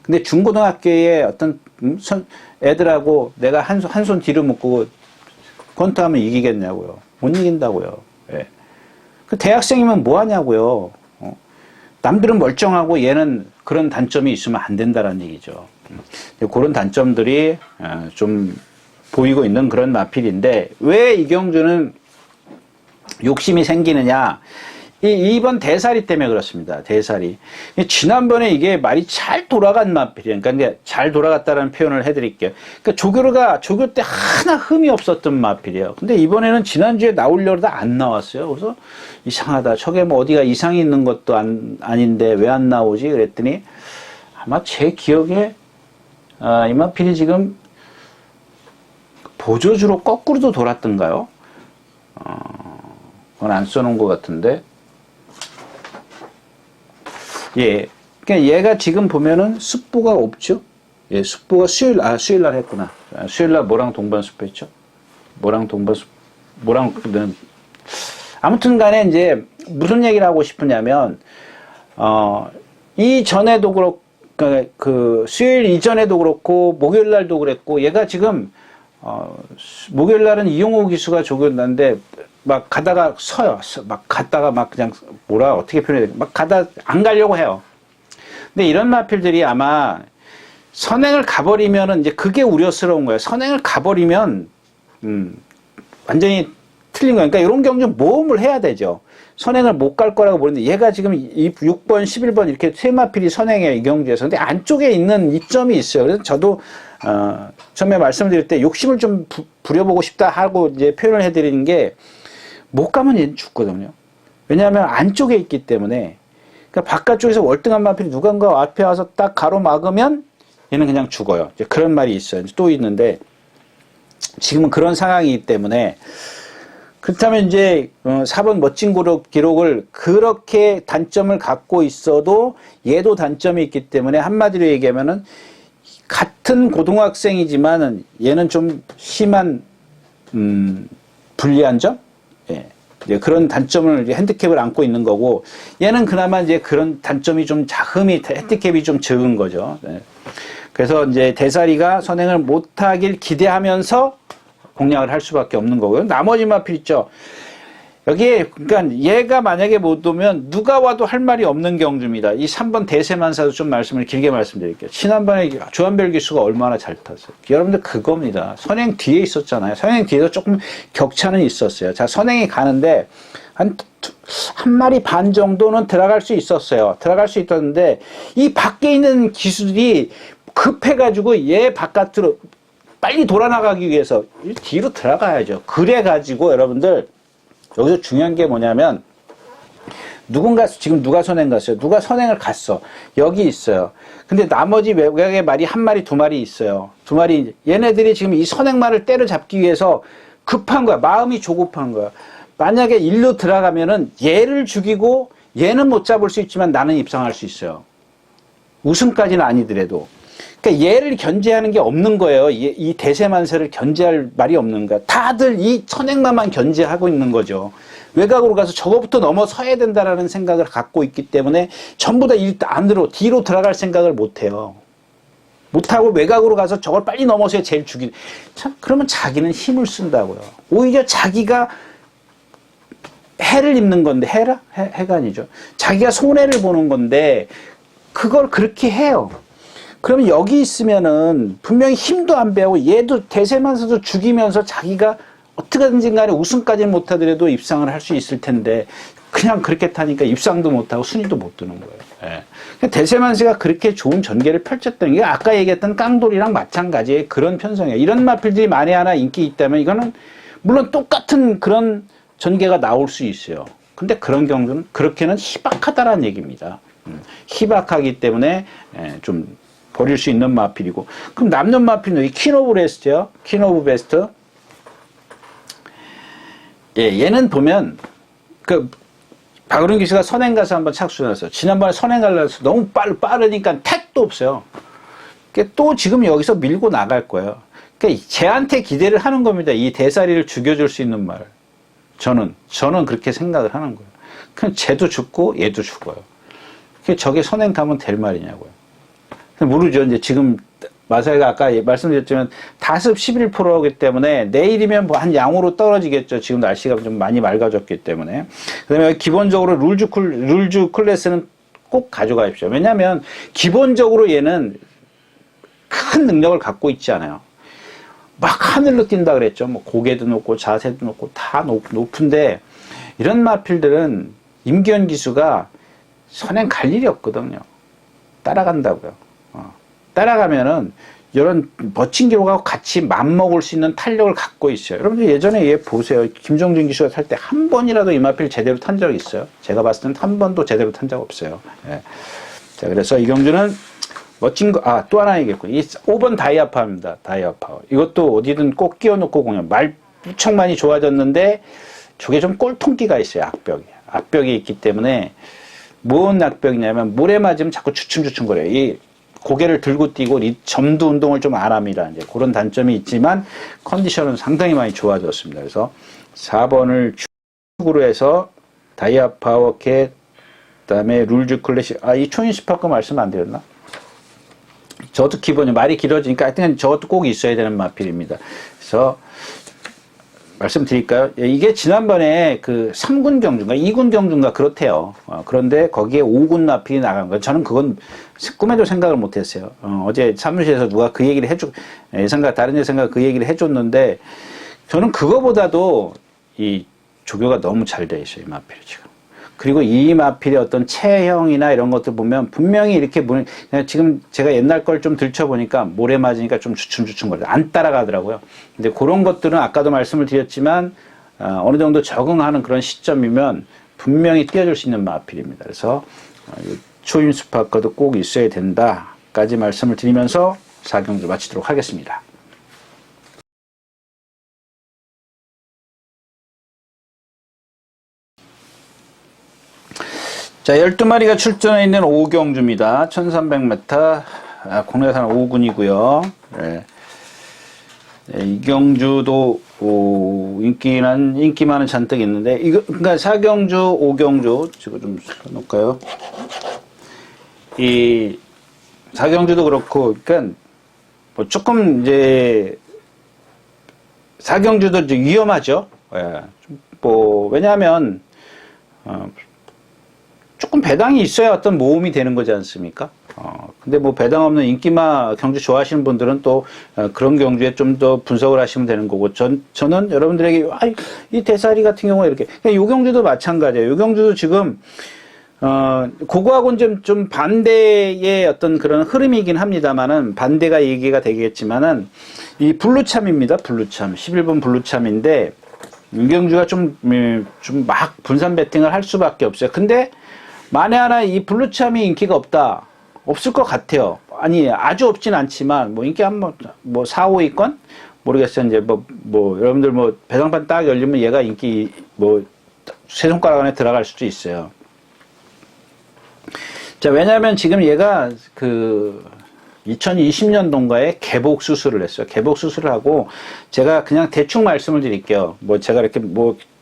근데 중고등학교에 어떤 애들하고 내가 한 손 뒤로 묶고 권투하면 이기겠냐고요. 못 이긴다고요. 예. 대학생이면 뭐 하냐고요. 남들은 멀쩡하고 얘는 그런 단점이 있으면 안 된다는 얘기죠. 그런 단점들이 좀 보이고 있는 그런 마필인데 왜 이경주는 욕심이 생기느냐. 이번 대사리 때문에 그렇습니다. 대사리. 지난번에 이게 말이 잘 돌아간 마필이에요. 그러니까 잘 돌아갔다는 표현을 해드릴게요. 그러니까 조교 때 하나 흠이 없었던 마필이에요. 근데 이번에는 지난주에 나오려다 안 나왔어요. 그래서 이상하다. 저게 뭐 어디가 이상이 있는 것도 아닌데 왜 안 나오지? 그랬더니 아마 제 기억에 이 마필이 지금 보조주로 거꾸로도 돌았던가요? 그건 안 써놓은 것 같은데. 예. 그러니까 얘가 지금 보면은 습부가 없죠? 예, 습부가 수요일날 했구나. 수요일날 뭐랑 동반습부했죠? 아무튼 간에 이제 무슨 얘기를 하고 싶으냐면, 이전에도 그렇고, 그 수요일 이전에도 그렇고, 목요일날도 그랬고, 얘가 지금, 목요일날은 이용호 기수가 조교였는데, 막 가다가 서요. 막 갔다가 막 그냥 어떻게 표현해야 돼? 막 가다 안 가려고 해요. 근데 이런 마필들이 아마 선행을 가버리면은 이제 그게 우려스러운 거예요. 선행을 가버리면, 완전히 틀린 거예요. 그러니까 이런 경우 좀 모험을 해야 되죠. 선행을 못 갈 거라고 보는데 얘가 지금 6번, 11번 이렇게 세 마필이 선행해요. 이 경주에서. 근데 안쪽에 있는 이점이 있어요. 그래서 저도, 처음에 말씀드릴 때 욕심을 좀 부려보고 싶다 하고 이제 표현을 해드리는 게 못 가면 얘는 죽거든요. 왜냐하면 안쪽에 있기 때문에. 그러니까 바깥쪽에서 월등한 마필이 누군가 앞에 와서 딱 가로막으면 얘는 그냥 죽어요. 이제 그런 말이 있어요. 또 있는데 지금은 그런 상황이기 때문에 그렇다면 이제 4번 멋진 기록을 그렇게 단점을 갖고 있어도 얘도 단점이 있기 때문에 한마디로 얘기하면은 같은 고등학생이지만은 얘는 좀 심한 불리한 점? 예. 이제 그런 단점을 이제 핸디캡을 안고 있는 거고 얘는 그나마 이제 그런 단점이 좀 핸디캡이 좀 적은 거죠. 예. 그래서 이제 대사리가 선행을 못하길 기대하면서 공략을 할 수밖에 없는 거고요. 나머지 마필 있죠. 여기에 그러니까 얘가 만약에 못 오면 누가 와도 할 말이 없는 경주입니다. 이 3번 대세만사도 좀 말씀을 길게 말씀드릴게요. 지난번에 조한별 기수가 얼마나 잘 탔어요. 여러분들 그겁니다. 선행 뒤에 있었잖아요. 선행 뒤에서 조금 격차는 있었어요. 자, 선행이 가는데 한 마리 반 정도는 들어갈 수 있었어요. 들어갈 수 있었는데 이 밖에 있는 기수들이 급해가지고 얘 바깥으로 빨리 돌아나가기 위해서 뒤로 들어가야죠. 그래가지고 여러분들 여기서 중요한 게 뭐냐면 지금 누가 선행 갔어요? 누가 선행을 갔어? 여기 있어요. 근데 나머지 외곽의 말이 한 마리, 두 마리 있어요. 두 마리. 얘네들이 지금 이 선행말을 때려잡기 위해서 급한 거야. 마음이 조급한 거야. 만약에 일로 들어가면은 얘를 죽이고 얘는 못 잡을 수 있지만 나는 입상할 수 있어요. 우승까지는 아니더라도. 그러니까 얘를 견제하는 게 없는 거예요. 이 대세만세를 견제할 말이 없는 거야. 다들 이 선행만만 견제하고 있는 거죠. 외곽으로 가서 저거부터 넘어서야 된다라는 생각을 갖고 있기 때문에 전부 다 안으로 뒤로 들어갈 생각을 못 해요. 못하고 외곽으로 가서 저걸 빨리 넘어서야 제일 참 그러면 자기는 힘을 쓴다고요. 오히려 자기가 해를 입는 건데 해가 아니죠. 자기가 손해를 보는 건데 그걸 그렇게 해요. 그러면 여기 있으면은 분명히 힘도 안 배우고 얘도 대세만서도 죽이면서 자기가 어떻게든지 간에 우승까지는 못하더라도 입상을 할 수 있을 텐데 그냥 그렇게 타니까 입상도 못하고 순위도 못 드는 거예요. 예. 대세만세가 그렇게 좋은 전개를 펼쳤던 게 아까 얘기했던 깡돌이랑 마찬가지의 그런 편성이에요. 이런 마필들이 만에 하나 인기 있다면 이거는 물론 똑같은 그런 전개가 나올 수 있어요. 근데 그런 경우는 그렇게는 희박하다라는 얘기입니다. 희박하기 때문에 좀 버릴 수 있는 마필이고. 그럼 남는 마필은 이 퀸 오브 베스트요. 퀸 오브 베스트. 예, 얘는 보면 박으른 기수가 선행 가서 한번 착수해놨어요. 지난번에 선행 가려서 너무 빠르니까 택도 없어요. 그러니까 또 지금 여기서 밀고 나갈 거예요. 그러니까 쟤한테 기대를 하는 겁니다. 이 대사리를 죽여줄 수 있는 말. 저는 그렇게 생각을 하는 거예요. 그냥 쟤도 죽고 얘도 죽어요. 저게 선행 가면 될 말이냐고요. 모르죠. 이제 지금 마사이가 아까 말씀드렸지만 다습 11%이기 때문에 내일이면 뭐 한 양으로 떨어지겠죠. 지금 날씨가 좀 많이 맑아졌기 때문에. 그다음에 기본적으로 룰주 클래스는 꼭 가져가십시오. 왜냐하면 기본적으로 얘는 큰 능력을 갖고 있지 않아요. 막 하늘로 뛴다 그랬죠. 뭐 고개도 높고 자세도 높고 다 높은데 이런 마필들은 임기현 기수가 선행 갈 일이 없거든요. 따라간다고요. 따라가면은 이런 멋진 기록하고 같이 맞먹을 수 있는 탄력을 갖고 있어요. 여러분들 예전에 얘 보세요. 김정준 기수가 탈 때 한 번이라도 이마필 제대로 탄 적이 있어요. 제가 봤을 때는 한 번도 제대로 탄 적 없어요. 예. 자, 그래서 이경주는 멋진 거, 또 하나 얘기했고, 이 5번 다이아파입니다. 다이아파. 이것도 어디든 꼭 끼워놓고 공연. 말 무척 많이 좋아졌는데, 저게 좀 꼴통기가 있어요, 악벽이. 악벽이 있기 때문에, 뭔 악벽이냐면, 물에 맞으면 자꾸 주춤주춤거려요. 이 고개를 들고 뛰고, 이 점두 운동을 좀 안 합니다. 이제 그런 단점이 있지만, 컨디션은 상당히 많이 좋아졌습니다. 그래서 4번을 축으로 해서, 다이아파워 캣, 그 다음에 룰즈 클래식, 이 초인스파크 말씀 안 드렸나? 저것도 기본이 말이 길어지니까 하여튼 저것도 꼭 있어야 되는 마필입니다. 그래서 말씀드릴까요? 이게 지난번에 그 3군 경주인가 2군 경주인가 그렇대요. 그런데 거기에 5군 마필이 나간 거예요. 저는 그건 꿈에도 생각을 못했어요. 어제 사무실에서 누가 그 얘기를 예상과 다른 예상과 그 얘기를 해줬는데 저는 그거보다도 이 조교가 너무 잘 돼 있어요. 이 마필이 지금. 그리고 이 마필의 어떤 체형이나 이런 것들 보면 분명히 이렇게 지금 제가 옛날 걸 좀 들춰보니까 모래 맞으니까 좀 주춤주춤거려요. 안 따라가더라고요. 근데 그런 것들은 아까도 말씀을 드렸지만 어느 정도 적응하는 그런 시점이면 분명히 띄워줄 수 있는 마필입니다. 그래서 초임스파커도 꼭 있어야 된다까지 말씀을 드리면서 4경주 마치도록 하겠습니다. 자, 12마리가 출전해 있는 5경주입니다. 1300m, 국내산 5군이고요. 네. 네, 이 경주도, 인기만은 잔뜩 있는데, 그러니까 4경주, 5경주, 지금 좀 써놓을까요? 이, 4경주도 그렇고, 그러니까, 뭐 조금 이제, 4경주도 이제 위험하죠. 예. 왜냐하면, 조금 배당이 있어야 어떤 모험이 되는 거지 않습니까? 근데 뭐 배당 없는 인기마 경주 좋아하시는 분들은 또 그런 경주에 좀 더 분석을 하시면 되는 거고, 저는 여러분들에게 이 대사리 같은 경우에 이렇게 요 경주도 마찬가지예요. 요 경주도 지금 그거하고는 좀 반대의 어떤 그런 흐름이긴 합니다만은, 반대가 얘기가 되겠지만은 이 블루참입니다. 블루참 11번 블루참인데 이 경주가 좀 막 분산 배팅을 할 수밖에 없어요. 근데 만에 하나 이 블루참이 인기가 없을 것 같아요. 아니, 아주 없진 않지만, 인기 한 4, 5위권? 모르겠어요. 이제 여러분들 배당판 딱 열리면 얘가 인기, 세 손가락 안에 들어갈 수도 있어요. 자, 왜냐면 지금 얘가 2020년도인가에 개복 수술을 했어요. 개복 수술을 하고, 제가 그냥 대충 말씀을 드릴게요. 제가 이렇게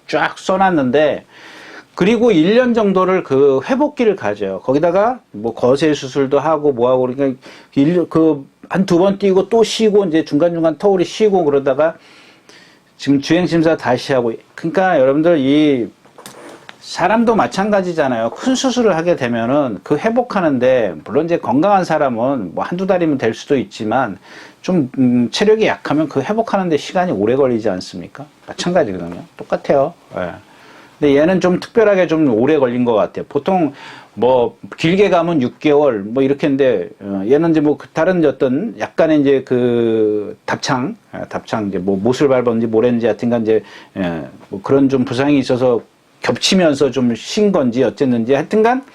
쫙 써놨는데, 그리고 1년 정도를 그 회복기를 가져요. 거기다가 거세 수술도 하고 하고, 그러니까 한 2번 뛰고 또 쉬고, 이제 중간중간 터울이 쉬고 그러다가 지금 주행심사 다시 하고. 그러니까 여러분들 이 사람도 마찬가지잖아요. 큰 수술을 하게 되면은 그 회복하는데, 물론 이제 건강한 사람은 한두 달이면 될 수도 있지만, 좀 체력이 약하면 그 회복하는데 시간이 오래 걸리지 않습니까? 마찬가지거든요. 똑같아요. 예. 근데 얘는 좀 특별하게 좀 오래 걸린 것 같아요. 보통 길게 가면 6개월 이렇게인데, 얘는 이제 다른 어떤 약간의 이제 답창 이제 못을 밟았는지 모래인지 하여튼간 이제 그런 좀 부상이 있어서 겹치면서 좀 쉰 건지 어쨌는지 하여튼간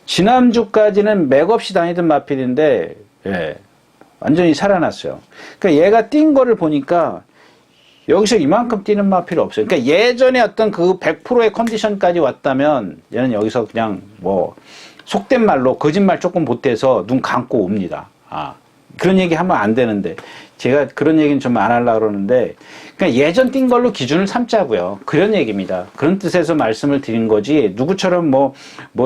지난주까지는 맥없이 다니던 마필인데, 완전히 살아났어요. 그러니까 얘가 뛴 거를 보니까 여기서 이만큼 뛰는 마필이 없어요. 그러니까 예전에 어떤 그 100%의 컨디션까지 왔다면 얘는 여기서 그냥 속된 말로 거짓말 조금 보태서 눈 감고 옵니다. 그런 얘기 하면 안 되는데, 제가 그런 얘기는 좀 안 하려고 그러는데, 그러니까 예전 뛴 걸로 기준을 삼자고요. 그런 얘기입니다. 그런 뜻에서 말씀을 드린 거지, 누구처럼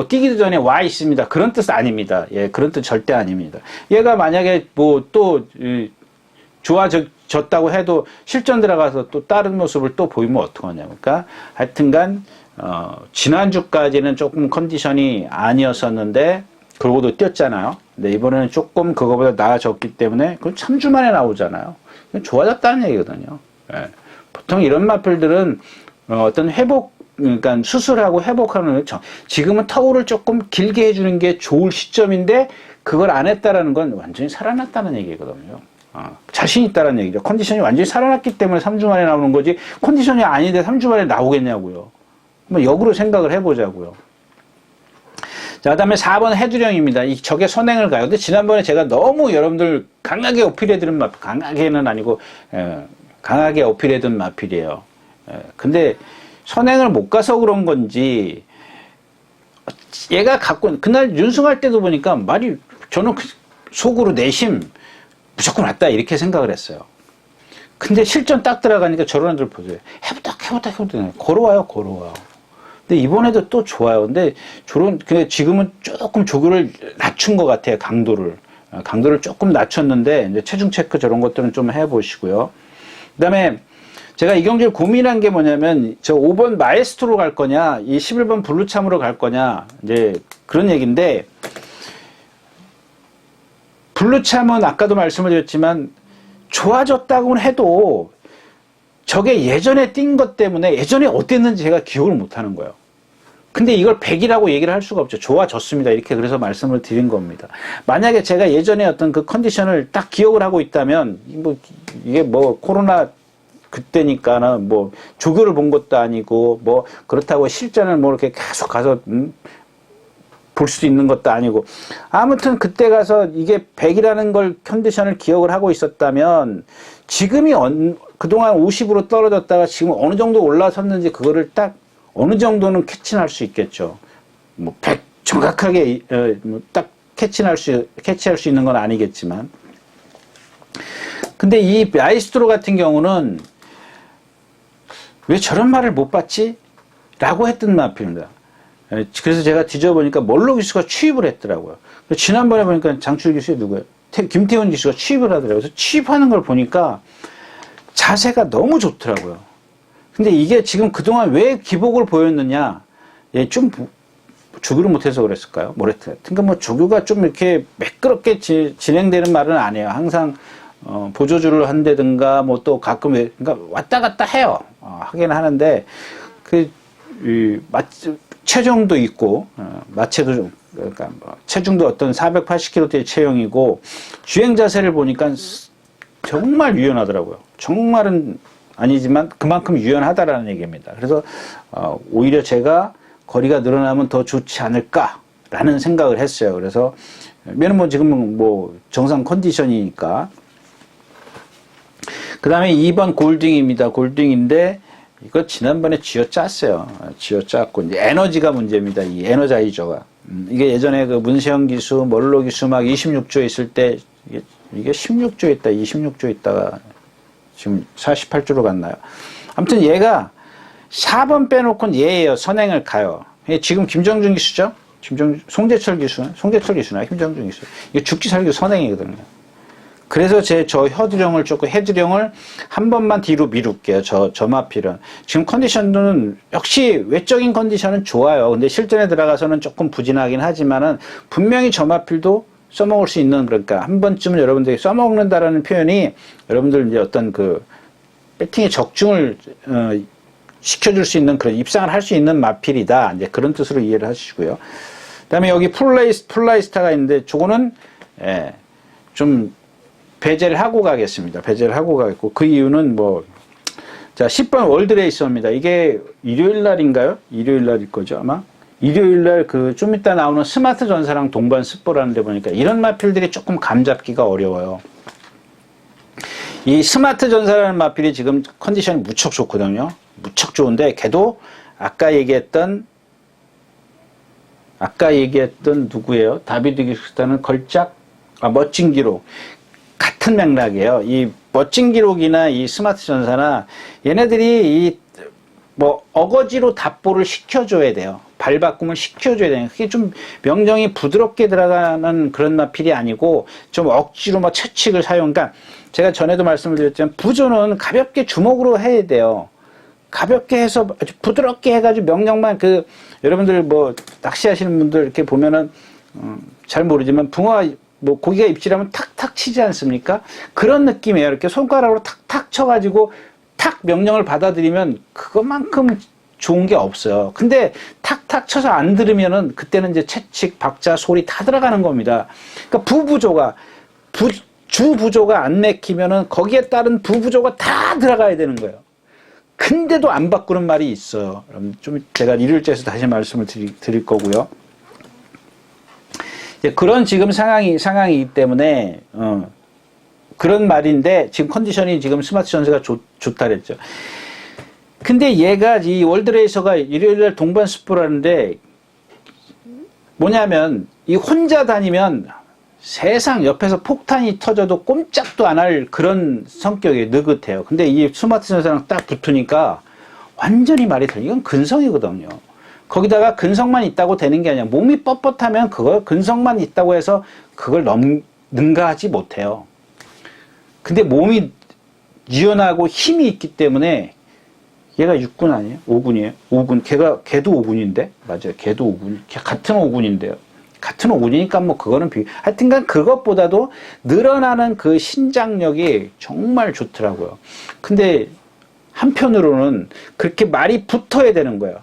뛰기도 전에 와 있습니다. 그런 뜻 아닙니다. 예, 그런 뜻 절대 아닙니다. 얘가 만약에 또 좋아졌다고 해도 실전 들어가서 또 다른 모습을 또 보이면 어떡하냐. 그러니까 하여튼간 지난주까지는 조금 컨디션이 아니었었는데 그러고도 뛰었잖아요. 근데 이번에는 조금 그거보다 나아졌기 때문에 그건 3주 만에 나오잖아요. 좋아졌다는 얘기거든요. 예. 보통 이런 마필들은 어떤 회복 그러니까 수술하고 회복하는 지금은 터울을 조금 길게 해주는 게 좋을 시점인데 그걸 안 했다라는 건 완전히 살아났다는 얘기거든요. 자신 있다는 얘기죠. 컨디션이 완전히 살아났기 때문에 3주 만에 나오는 거지 컨디션이 아닌데 3주 만에 나오겠냐고요. 한번 역으로 생각을 해보자고요. 자, 그 다음에 4번 해두령입니다. 이 적의 선행을 가요. 근데 지난번에 제가 너무 여러분들 강하게 어필해드린 마필, 강하게는 아니고, 강하게 어필해둔 마필이에요. 근데 선행을 못 가서 그런 건지, 얘가 갖고, 그날 윤승할 때도 보니까 말이, 저는 속으로 내심 무조건 왔다, 이렇게 생각을 했어요. 근데 실전 딱 들어가니까 저런 애들 보세요. 해보다, 걸어와요. 근데 이번에도 또 좋아요. 근데 지금은 조금 조교를 낮춘 것 같아요. 강도를 조금 낮췄는데, 이제 체중 체크 저런 것들은 좀 해보시고요. 그 다음에 제가 이 경기를 고민한 게 뭐냐면, 저 5번 마에스트로 갈 거냐, 이 11번 블루참으로 갈 거냐, 이제 그런 얘기인데, 블루참은 아까도 말씀을 드렸지만, 좋아졌다고는 해도, 저게 예전에 뛴 것 때문에 예전에 어땠는지 제가 기억을 못 하는 거예요. 근데 이걸 100이라고 얘기를 할 수가 없죠. 좋아졌습니다. 이렇게 그래서 말씀을 드린 겁니다. 만약에 제가 예전에 어떤 그 컨디션을 딱 기억을 하고 있다면, 이게 코로나 그때니까는 조교를 본 것도 아니고, 그렇다고 실전을 이렇게 계속 가서, 볼 수 있는 것도 아니고. 아무튼 그때 가서 이게 100이라는 걸 컨디션을 기억을 하고 있었다면, 지금이 그동안 50으로 떨어졌다가 지금 어느 정도 올라섰는지 그거를 딱 어느 정도는 캐치할 수 있겠죠. 100 정확하게 딱 캐치할 수 있는 건 아니겠지만. 근데 이 마에스트로 같은 경우는 왜 저런 말을 못 봤지? 라고 했던 마필입니다. 그래서 제가 뒤져보니까 멀로 기수가 취입을 했더라고요. 지난번에 보니까 장출 기수가 누구예요? 김태훈 기수가 취입을 하더라고요. 그래서 취입하는 걸 보니까 자세가 너무 좋더라고요. 근데 이게 지금 그동안 왜 기복을 보였느냐? 좀 조교를 못해서 그랬을까요? 그러니까 조교가 좀 이렇게 매끄럽게 진행되는 말은 아니에요. 항상 보조주를 한다든가 또 가끔 그러니까 왔다 갔다 해요. 하긴 하는데 체중도 있고 마체도 좀 그러니까 체중도 어떤 480kg대 체형이고 주행 자세를 보니까 정말 유연하더라고요. 정말은 아니지만 그만큼 유연하다라는 얘기입니다. 그래서 오히려 제가 거리가 늘어나면 더 좋지 않을까라는 생각을 했어요. 그래서 왜냐면 지금은 정상 컨디션이니까. 그 다음에 2번 골딩입니다. 골딩인데 이거 지난번에 쥐어짰어요. 쥐어짰고 이제 에너지가 문제입니다. 이 에너자이저가. 이게 예전에 그 문세영 기수, 멀로 기수 막 26조 있을 때 이게 16조 있다, 26조 있다가 지금 48조로 갔나요? 아무튼 얘가 4번 빼놓고는 얘예요. 선행을 가요. 지금 김정준 기수죠? 송재철 기수나 김정준 기수. 이게 죽기 살기 선행이거든요. 그래서 저 해두령을 한 번만 뒤로 미룰게요. 저 마필은. 지금 컨디션은, 역시 외적인 컨디션은 좋아요. 근데 실전에 들어가서는 조금 부진하긴 하지만은, 분명히 저 마필도 써먹을 수 있는, 그러니까 한 번쯤은 여러분들이 써먹는다라는 표현이 여러분들 이제 어떤 배팅의 적중을, 시켜줄 수 있는 그런 입상을 할 수 있는 마필이다. 이제 그런 뜻으로 이해를 하시고요. 그 다음에 여기 플라이스타가 있는데, 저거는, 좀, 배제를 하고 가겠습니다. 배제를 하고 가겠고, 그 이유는 자, 10번 월드레이서입니다. 이게 일요일 날인가요? 일요일 날일 거죠, 아마? 일요일 날 좀 이따 나오는 스마트 전사랑 동반 습보라는 데 보니까 이런 마필들이 조금 감 잡기가 어려워요. 이 스마트 전사라는 마필이 지금 컨디션이 무척 좋거든요. 무척 좋은데, 걔도 아까 얘기했던 누구예요? 다비드 기스타는 멋진 기록. 같은 맥락이에요. 이 멋진 기록이나 이 스마트 전사나 얘네들이 어거지로 답보를 시켜줘야 돼요. 발바꿈을 시켜줘야 돼요. 그게 좀 명령이 부드럽게 들어가는 그런 마필이 아니고 좀 억지로 채찍을 사용. 그러니까 제가 전에도 말씀을 드렸지만 부조는 가볍게 주먹으로 해야 돼요. 가볍게 해서 아주 부드럽게 해가지고 명령만 여러분들 낚시하시는 분들 이렇게 보면은 잘 모르지만 붕어 고기가 입질하면 탁탁 치지 않습니까? 그런 느낌이에요. 이렇게 손가락으로 탁탁 쳐가지고 탁 명령을 받아들이면 그것만큼 좋은 게 없어요. 근데 탁탁 쳐서 안 들으면은 그때는 이제 채찍, 박자, 소리 다 들어가는 겁니다. 그러니까 부부조가 주 부조가 안 맥히면은 거기에 따른 부부조가 다 들어가야 되는 거예요. 근데도 안 바꾸는 말이 있어요. 좀 제가 1일째에서 다시 말씀을 드릴 거고요. 그런 지금 상황이기 때문에 그런 말인데 지금 컨디션이 지금 스마트 전세가 좋다 그랬죠. 근데 얘가 이 월드레이서가 일요일날 동반 스포라는데 뭐냐면 이 혼자 다니면 세상 옆에서 폭탄이 터져도 꼼짝도 안 할 그런 성격이 느긋해요. 근데 이 스마트 전세랑 딱 붙으니까 완전히 말이 틀려. 이건 근성이거든요. 거기다가 근성만 있다고 되는 게 아니라 몸이 뻣뻣하면 그걸 근성만 있다고 해서 그걸 능가하지 못해요. 근데 몸이 유연하고 힘이 있기 때문에 얘가 6군 아니에요? 5군이에요? 5군. 걔도 5군인데? 맞아요. 걔도 5군. 같은 5군인데요. 같은 5군이니까 뭐 그거는 하여튼간 그것보다도 늘어나는 그 신장력이 정말 좋더라고요. 근데 한편으로는 그렇게 말이 붙어야 되는 거예요.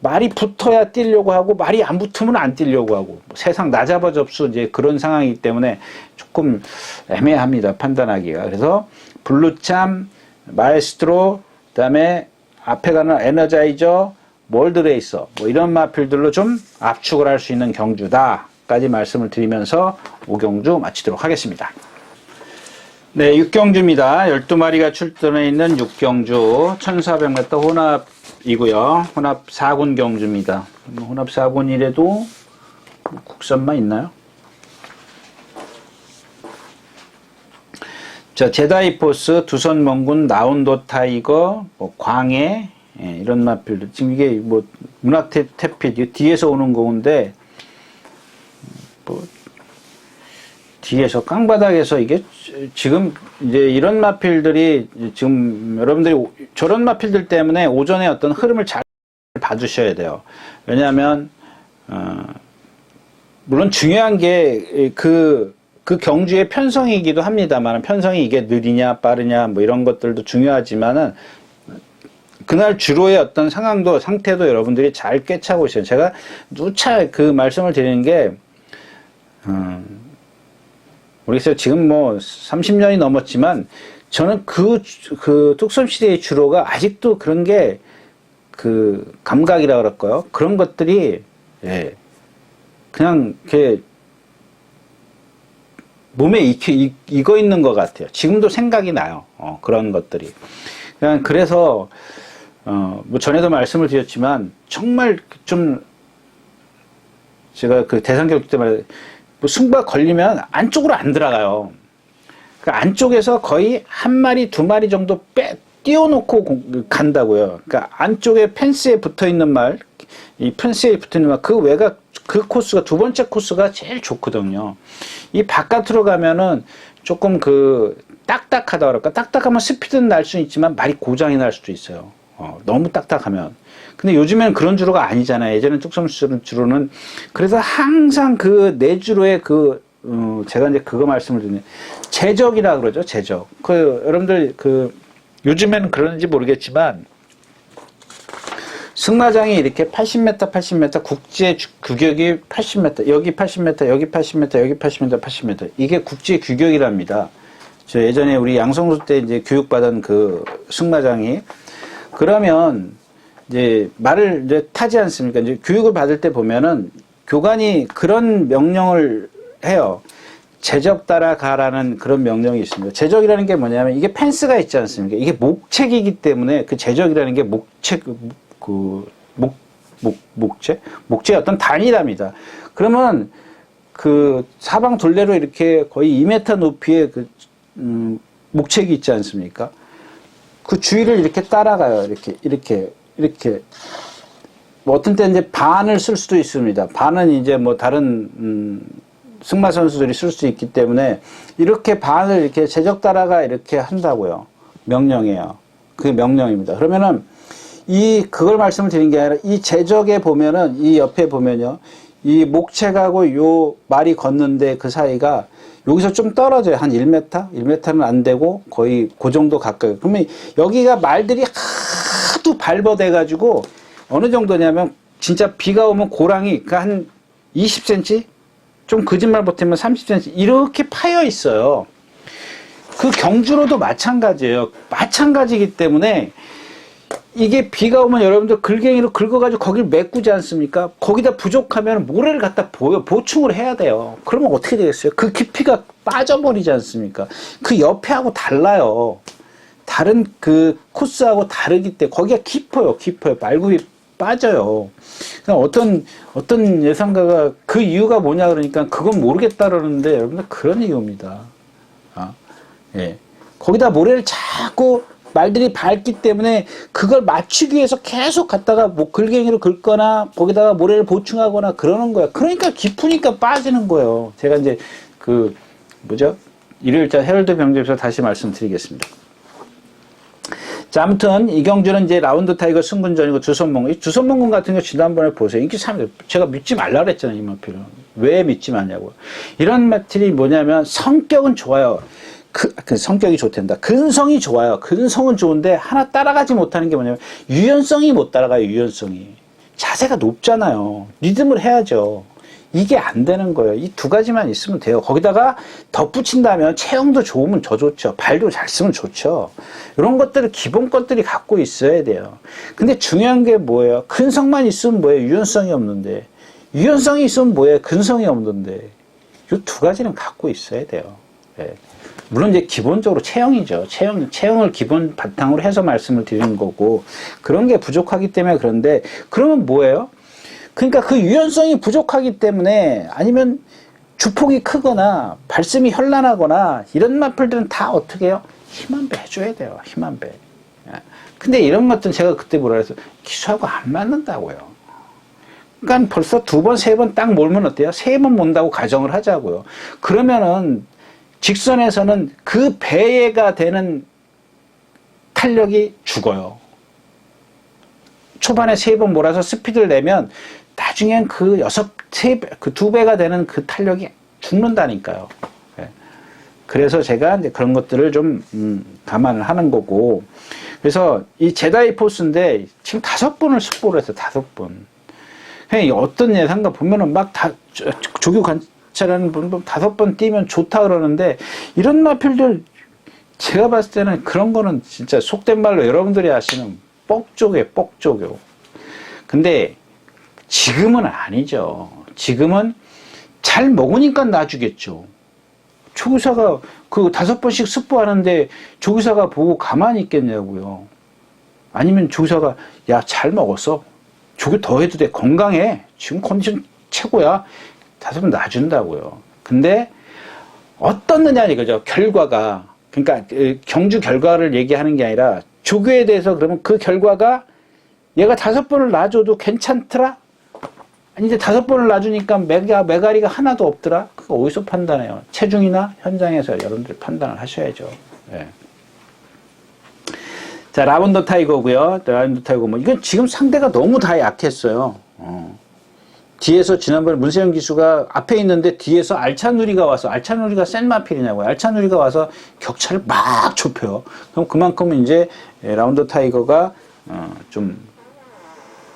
말이 붙어야 뛰려고 하고 말이 안 붙으면 안 뛰려고 하고 세상 나잡아 접수 이제 그런 상황이기 때문에 조금 애매합니다. 판단하기가. 그래서 블루참, 마에스트로, 그다음에 앞에 가는 에너자이저, 월드레이서 뭐 이런 마필들로 좀 압축을 할 수 있는 경주다까지 말씀을 드리면서 5경주 마치도록 하겠습니다. 네, 6경주입니다. 12마리가 출전해 있는 6경주 1400m 혼합이고요. 혼합 4군 경주입니다. 혼합 4군이라도 국산만 있나요? 자, 제다이포스, 두선멍군, 나운도 타이거, 뭐 광해, 예, 이런 마필들. 지금 이게 뭐 문학태핏 뒤에서 오는 거인데 뭐 뒤에서 깡바닥에서 이게 지금 이제 이런 마필들이 지금 여러분들이 저런 마필들 때문에 오전에 어떤 흐름을 잘 봐주셔야 돼요. 왜냐하면 물론 중요한 게 그 경주의 편성이기도 합니다만 편성이 이게 느리냐 빠르냐 뭐 이런 것들도 중요하지만은 그날 주로의 어떤 상태도 여러분들이 잘 꿰차고 있어요. 제가 누차 그 말씀을 드리는 게 모르겠어요. 지금 뭐 30년이 넘었지만 저는 그 뚝섬 시대의 주로가 아직도 그런 게 그 감각이라 그럴까요? 그런 것들이 예, 그냥 이렇게 몸에 익어 있는 것 같아요. 지금도 생각이 나요. 그런 것들이. 그래서 뭐 전에도 말씀을 드렸지만 정말 좀 제가 그 대상교육 때 뭐 승부가 걸리면 안쪽으로 안 들어가요. 그 안쪽에서 거의 한 마리, 두 마리 정도 띄워놓고 간다고요. 그러니까 안쪽에 펜스에 붙어 있는 말, 이 펜스에 붙어 있는 말, 그 외곽, 그 코스가 두 번째 코스가 제일 좋거든요. 이 바깥으로 가면은 조금 그 딱딱하다 그럴까? 딱딱하면 스피드는 날 수 있지만 말이 고장이 날 수도 있어요. 너무 딱딱하면. 근데 요즘에는 그런 주로가 아니잖아요. 예전에 뚝섬 주로는 그래서 항상 그 내주로의 제가 이제 그거 말씀을 드리는 제적이라 그러죠. 제적. 여러분들 요즘에는 그런지 모르겠지만 승마장이 이렇게 80m 국제 규격이 80m, 여기 80m, 여기 80m, 여기 80m, 80m. 이게 국제 규격이랍니다. 저 예전에 우리 양성수 때 이제 교육받은 그 승마장이 그러면 이제 말을 이제 타지 않습니까? 이제 교육을 받을 때 보면은 교관이 그런 명령을 해요. 제적 따라 가라는 그런 명령이 있습니다. 제적이라는 게 뭐냐면 이게 펜스가 있지 않습니까? 이게 목책이기 때문에 그 제적이라는 게 목재의 어떤 단위랍니다. 그러면 그 사방 둘레로 이렇게 거의 2m 높이의 목책이 있지 않습니까? 그 주위를 이렇게 따라가요. 이렇게. 뭐 어떤 때 이제 반을 쓸 수도 있습니다. 반은 이제 뭐 다른, 승마 선수들이 쓸 수 있기 때문에 이렇게 반을 이렇게 제적 따라가 이렇게 한다고요. 명령이에요. 그게 명령입니다. 그러면은 그걸 말씀을 드린 게 아니라 이 제적에 보면은 이 옆에 보면요. 이 목책하고 요 말이 걷는데 그 사이가 여기서 좀 떨어져요. 한 1m? 1m는 안 되고 거의 그 정도 가까이. 그러면 여기가 말들이 하도 발버돼가지고 어느 정도냐면 진짜 비가 오면 고랑이 한 20cm? 좀 거짓말 못하면 30cm 이렇게 파여 있어요. 그 경주로도 마찬가지예요. 마찬가지이기 때문에 이게 비가 오면 여러분들 글갱이로 긁어가지고 거기를 메꾸지 않습니까? 거기다 부족하면 모래를 갖다 보충을 해야 돼요. 그러면 어떻게 되겠어요? 그 깊이가 빠져버리지 않습니까? 그 옆에 하고 달라요. 다른 그 코스하고 다르기 때문에 거기가 깊어요. 말굽이 빠져요. 어떤 예상가가 그 이유가 뭐냐 그러니까 그건 모르겠다 그러는데 여러분들 그런 이유입니다. 예. 거기다 모래를 자꾸 말들이 밟기 때문에 그걸 맞추기 위해서 계속 갔다가 뭐 글갱이로 긁거나 거기다가 모래를 보충하거나 그러는 거야. 그러니까 깊으니까 빠지는 거예요. 제가 이제 그 뭐죠? 일요일자 헤럴드 병집에서 다시 말씀드리겠습니다. 자, 아무튼 이경주는 이제 라운드 타이거 승분전이고 두손몽군. 이 두손몽군 같은 경우 지난번에 보세요. 인기 3위. 제가 믿지 말라 그랬잖아요. 이 마필은. 왜 믿지 마냐고요. 이런 마필이 뭐냐면 성격은 좋아요. 그 성격이 좋단다. 근성이 좋아요. 근성은 좋은데 하나 따라가지 못하는 게 뭐냐면 유연성이 못 따라가요. 유연성이. 자세가 높잖아요. 리듬을 해야죠. 이게 안 되는 거예요. 이 두 가지만 있으면 돼요. 거기다가 덧붙인다면 체형도 좋으면 더 좋죠. 발도 잘 쓰면 좋죠. 이런 것들을 기본 것들이 갖고 있어야 돼요. 근데 중요한 게 뭐예요? 근성만 있으면 뭐예요? 유연성이 없는데. 유연성이 있으면 뭐예요? 근성이 없는데. 이 두 가지는 갖고 있어야 돼요. 네. 물론 이제 기본적으로 체형이죠. 체형을 기본 바탕으로 해서 말씀을 드리는 거고 그런 게 부족하기 때문에 그런데 그러면 뭐예요? 그러니까 그 유연성이 부족하기 때문에 아니면 주폭이 크거나 발심이 현란하거나 이런 마필들은 다 어떻게 해요? 힘 한 배 해줘야 돼요. 힘 한 배. 근데 이런 것들은 제가 그때 뭐라 그랬어요? 기수하고 안 맞는다고요. 그러니까 벌써 두 번, 세 번 딱 몰면 어때요? 세 번 몬다고 가정을 하자고요. 그러면은 직선에서는 그 배가 되는 탄력이 죽어요. 초반에 세 번 몰아서 스피드를 내면 나중엔 그 두 배가 되는 그 탄력이 죽는다니까요. 그래서 제가 이제 그런 것들을 좀 감안을 하는 거고. 그래서 이 제다이 포스인데 지금 5번을 숙보를 했어요. 5번. 어떤 예상가 보면은 막 조교 관찰하는 분 5번 뛰면 좋다 그러는데 이런 마필들 제가 봤을 때는 그런 거는 진짜 속된 말로 여러분들이 아시는 뻑조교. 근데 지금은 아니죠. 지금은 잘 먹으니까 놔주겠죠. 조교사가 그 5번씩 스포하는데 조교사가 보고 가만히 있겠냐고요. 아니면 조교사가 야, 잘 먹었어. 조교 더 해도 돼. 건강해. 지금 컨디션 최고야. 5번 놔준다고요. 근데 어떻느냐 이거죠. 결과가. 그러니까 경주 결과를 얘기하는 게 아니라 조교에 대해서 그러면 그 결과가 얘가 5번을 놔줘도 괜찮더라? 아니, 이제 5번을 놔주니까 메가리가 하나도 없더라? 그거 어디서 판단해요? 체중이나 현장에서 여러분들 판단을 하셔야죠. 네. 자, 라운드 타이거고요. 라운드 타이거 이건 지금 상대가 너무 다 약했어요. 뒤에서 지난번에 문세영 기수가 앞에 있는데 뒤에서 알차누리가 와서 알차누리가 센 마필이냐고요. 알차누리가 와서 격차를 막 좁혀요. 그럼 그만큼 이제 라운드 타이거가 좀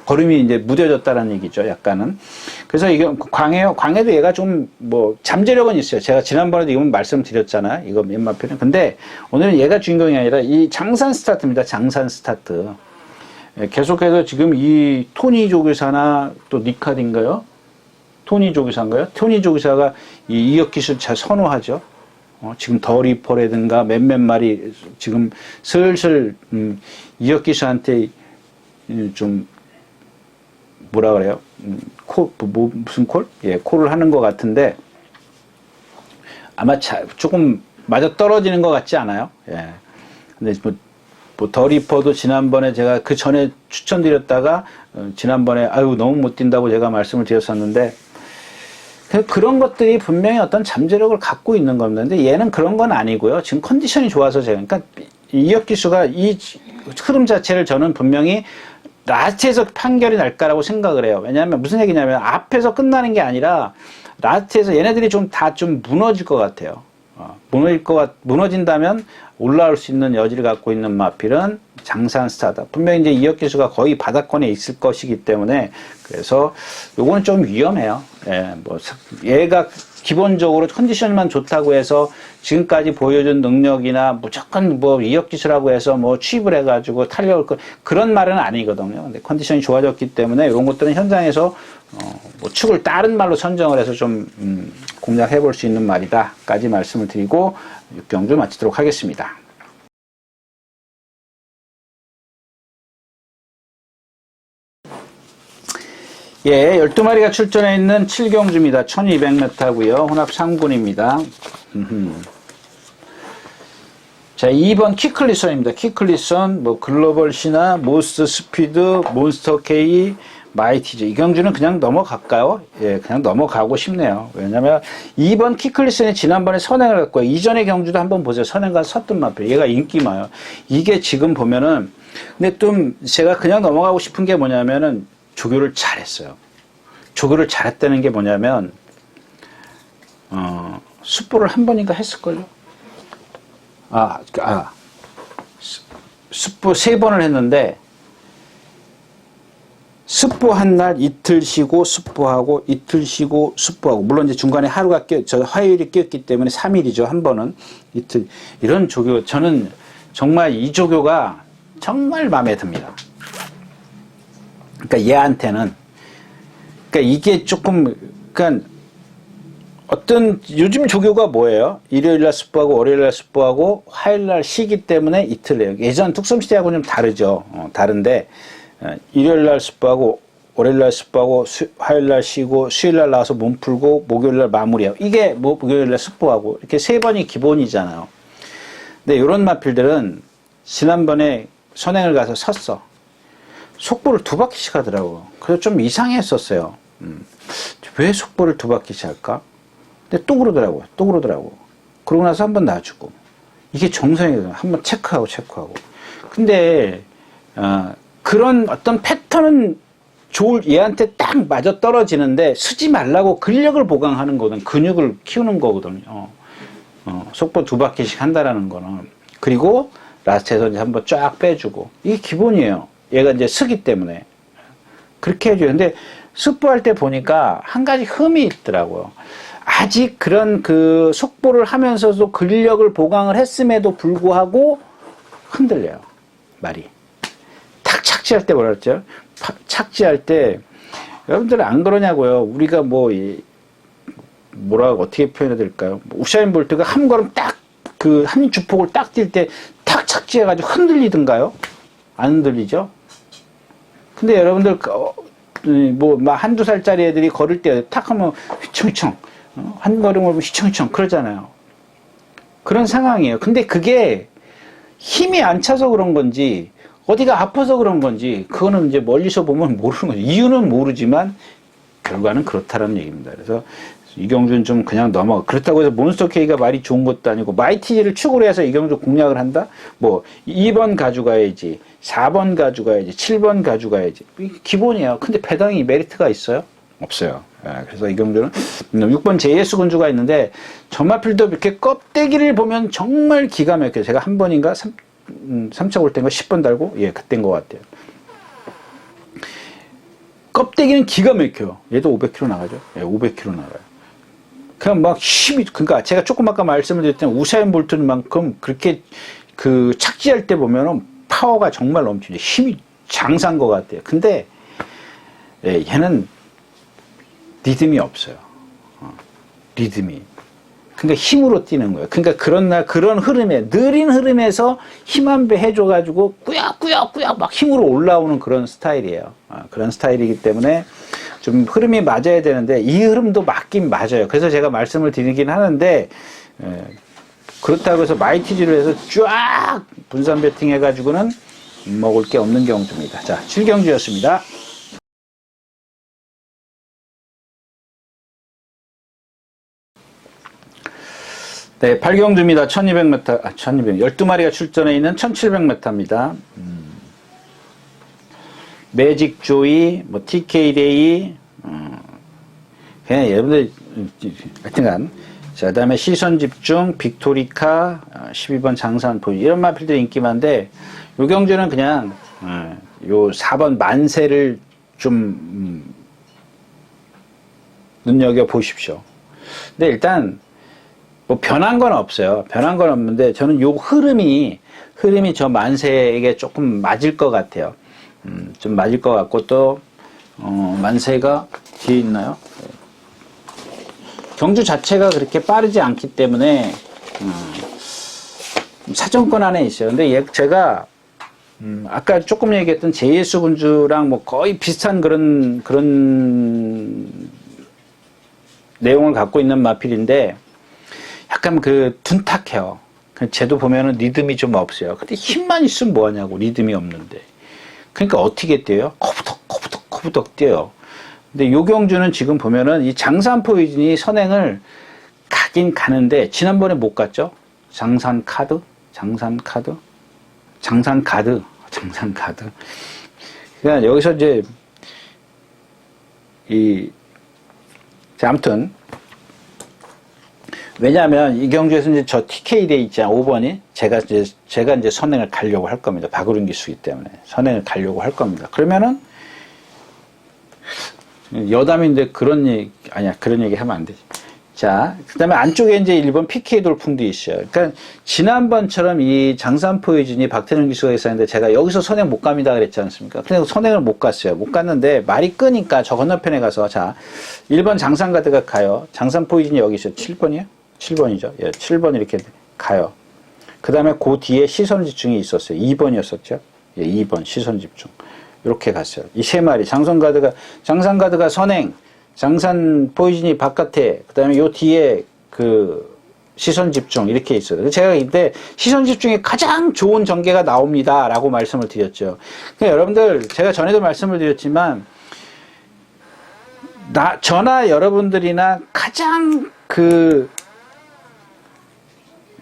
걸음이 이제 무뎌졌다는 얘기죠. 약간은. 그래서 이게 광해도 얘가 좀 잠재력은 있어요. 제가 지난번에도 이건 말씀드렸잖아요. 이거 맨마필은. 근데 오늘은 얘가 주인공이 아니라 이 장산 스타트입니다. 장산 스타트. 계속해서 지금 이 토니 조교사나 또 니카딘가요? 토니 조교사인가요? 토니 조교사가 이 이역 기술 잘 선호하죠. 지금 더 리퍼라든가 몇몇 마리 지금 슬슬 이역 기수한테 좀 뭐라 그래요? 무슨 콜? 예, 콜을 하는 것 같은데 아마 조금 맞아 떨어지는 것 같지 않아요? 예. 근데 더 리퍼도 지난번에 제가 그 전에 추천드렸다가 지난번에 아유 너무 못 뛴다고 제가 말씀을 드렸었는데 그런 것들이 분명히 어떤 잠재력을 갖고 있는 겁니다. 근데 얘는 그런 건 아니고요. 지금 컨디션이 좋아서 제가 그러니까 이역 기수가 이 흐름 자체를 저는 분명히 라스트에서 판결이 날까라고 생각을 해요. 왜냐하면 무슨 얘기냐면 앞에서 끝나는 게 아니라 라스트에서 얘네들이 다 좀 무너질 것 같아요. 무너진다면 올라올 수 있는 여지를 갖고 있는 마필은 장산 스타다. 분명히 이제 이혁 기수가 거의 바닥권에 있을 것이기 때문에 그래서 요거는 좀 위험해요. 예, 뭐 얘가 기본적으로 컨디션만 좋다고 해서 지금까지 보여준 능력이나 무조건 뭐 이혁 기수라고 해서 뭐 취입을 해가지고 탈려올 거 그런 말은 아니거든요. 근데 컨디션이 좋아졌기 때문에 이런 것들은 현장에서 뭐 축을 다른 말로 선정을 해서 좀 공략해 볼 수 있는 말이다까지 말씀을 드리고 6경주 마치도록 하겠습니다. 예, 12마리가 출전해 있는 7경주입니다. 1200m고요. 혼합 3군입니다. 자, 2번 키클리선입니다. 키클리선, 뭐 글로벌 신화, 모스트 스피드, 몬스터 K, 마이티즈. 이 경주는 그냥 넘어갈까요? 예, 그냥 넘어가고 싶네요. 왜냐면 2번 키클리선이 지난번에 선행을 했고요. 이전의 경주도 한번 보세요. 선행가 섰던 마필. 얘가 인기 많아요. 이게 지금 보면은 근데 좀 제가 그냥 넘어가고 싶은 게 뭐냐면은 조교를 잘했어요. 조교를 잘했다는 게 뭐냐면 숫보를 한 번인가 했을걸요. 숫보 3번을 했는데 습보 한 날 이틀 쉬고 습보하고 이틀 쉬고 습보하고 물론 이제 중간에 하루가 화요일이 끼었기 때문에 3일이죠. 한 번은 이틀 이런 조교 저는 정말 이 조교가 정말 마음에 듭니다. 그러니까 얘한테는 그러니까 이게 조금 그러니까 어떤 요즘 조교가 뭐예요? 일요일날 습보하고 월요일날 습보하고 화요일날 쉬기 때문에 이틀 해요. 예전 뚝섬시대하고는 좀 다르죠. 다른데 일요일날 습보하고 월요일날 습보하고 화요일날 쉬고 수요일날 나와서 몸 풀고 목요일날 마무리하고 이게 뭐 목요일날 습보하고 이렇게 3번이 기본이잖아요. 근데 이런 마필들은 지난번에 선행을 가서 섰어. 속보를 2바퀴씩 하더라고. 그래서 좀 이상했었어요. 왜 속보를 2바퀴씩 할까? 근데 또 그러더라고요. 또 그러더라고. 그러고 나서 한번 놔주고. 이게 정상이거든요. 한번 체크하고. 근데, 그런 어떤 패턴은 얘한테 딱 맞아 떨어지는데, 쓰지 말라고 근력을 보강하는 거거든. 근육을 키우는 거거든요. 속보 2바퀴씩 한다라는 거는. 그리고 라스트에서 이제 한번 쫙 빼주고. 이게 기본이에요. 얘가 이제 쓰기 때문에. 그렇게 해줘요. 근데 습보할 때 보니까 한 가지 흠이 있더라고요. 아직 그런 그 속보를 하면서도 근력을 보강을 했음에도 불구하고 흔들려요. 말이. 탁 착지할 때 뭐라 그랬죠? 착지할 때 여러분들은 안 그러냐고요. 우리가 뭐라고 어떻게 표현해야 될까요? 우사인 볼트가 한 걸음 딱 그 한 주폭을 딱 뛸 때 탁 착지해가지고 흔들리던가요? 안 흔들리죠? 근데 여러분들 막 한두 살짜리 애들이 걸을 때 탁 하면 휘청휘청 한 걸음을 휘청휘청 그러잖아요. 그런 상황이에요. 근데 그게 힘이 안 차서 그런 건지 어디가 아파서 그런 건지 그거는 이제 멀리서 보면 모르는 거죠. 이유는 모르지만 결과는 그렇다라는 얘기입니다. 그래서 이경주는 좀 그냥 넘어가. 그렇다고 해서 몬스터 K가 말이 좋은 것도 아니고 마이티지를 축으로 해서 이경주 공략을 한다? 뭐 2번 가져가야지 4번 가져가야지 7번 가져가야지 기본이에요. 근데 배당이 메리트가 있어요? 없어요. 그래서 이경주는 6번 JS 군주가 있는데 전마필도 이렇게 껍데기를 보면 정말 기가 막혀요. 제가 한 번인가 3차 올 때인가 10번 달고 그때인 것 같아요. 껍데기는 기가 막혀요. 얘도 500km 나가죠. 500km 나가요. 그냥 막 힘이, 그러니까 제가 조금 아까 말씀을 드렸던 우사인 볼트만큼 그렇게 그 착지할 때 보면은 파워가 정말 넘치죠. 힘이 장사인 것 같아요. 근데 얘는 리듬이 없어요. 리듬이. 그러니까 힘으로 뛰는 거예요. 그러니까 그런 흐름에, 느린 흐름에서 힘 한 배 해줘가지고 꾸역꾸역꾸역 막 힘으로 올라오는 그런 스타일이에요. 그런 스타일이기 때문에 좀 흐름이 맞아야 되는데 이 흐름도 맞긴 맞아요. 그래서 제가 말씀을 드리긴 하는데 그렇다고 해서 마이티지로 해서 쫙 분산 배팅 해가지고는 먹을 게 없는 경주입니다. 자, 7경주였습니다. 네, 8경주입니다. 1200m, 12마리가 출전해 있는 1700m입니다. 매직 조이, 뭐, TK 데이, 그냥 여러분들, 하여튼간, 자, 그 다음에 시선 집중, 빅토리카, 12번 장산 포지션. 이런 마필들이 인기 많은데, 요 경주는 그냥, 요 4번 만세를 좀, 눈여겨보십시오. 근데 일단, 뭐 변한 건 없어요. 변한 건 없는데, 저는 요 흐름이 저 만세에게 조금 맞을 것 같아요. 좀 맞을 것 같고, 또, 만세가 뒤에 있나요? 경주 자체가 그렇게 빠르지 않기 때문에 사정권 안에 있어요. 근데 제가 아까 조금 얘기했던 JS 군주랑 뭐 거의 비슷한 그런 내용을 갖고 있는 마필인데 약간 그 둔탁해요. 쟤도 보면은 리듬이 좀 없어요. 근데 힘만 있으면 뭐하냐고, 리듬이 없는데. 그러니까 어떻게 뛰어요? 코부덕 뛰어요. 근데 요 경주는 지금 보면은 이 장산 포이즌이 선행을 가긴 가는데 지난번에 못 갔죠? 장산 카드. 그러니까 여기서 이제 아무튼 왜냐하면 이 경주에서 이제 저 TK 돼 있잖아, 5번이. 제가 이제 선행을 가려고 할 겁니다. 박우른 기수기 때문에 선행을 가려고 할 겁니다. 그러면은 여담인데 그런 얘기 하면 안 되지. 자, 그 다음에 안쪽에 이제 1번 PK 돌풍도 있어요. 그러니까 지난번처럼 이 장산 포이즌이 박태준 기수가 있었는데 제가 여기서 선행 못 갑니다 그랬지 않습니까? 근데 선행을 못 갔어요. 못 갔는데 말이 끄니까 저 건너편에 가서, 자, 1번 장산 가드가 가요. 장산 포이즌이 여기 있어요. 7번이요? 7번이죠. 예, 7번 이렇게 가요. 그 다음에 그 뒤에 시선 집중이 있었어요. 2번이었었죠. 예, 2번 시선 집중. 이렇게 갔어요. 이 세 마리. 장산 가드가 선행, 장산 포이즌이 바깥에, 그 다음에 요 뒤에 그 시선 집중 이렇게 있어요. 제가 이때 시선 집중에 가장 좋은 전개가 나옵니다 라고 말씀을 드렸죠. 그러니까 여러분들, 제가 전에도 말씀을 드렸지만, 저나 여러분들이나 가장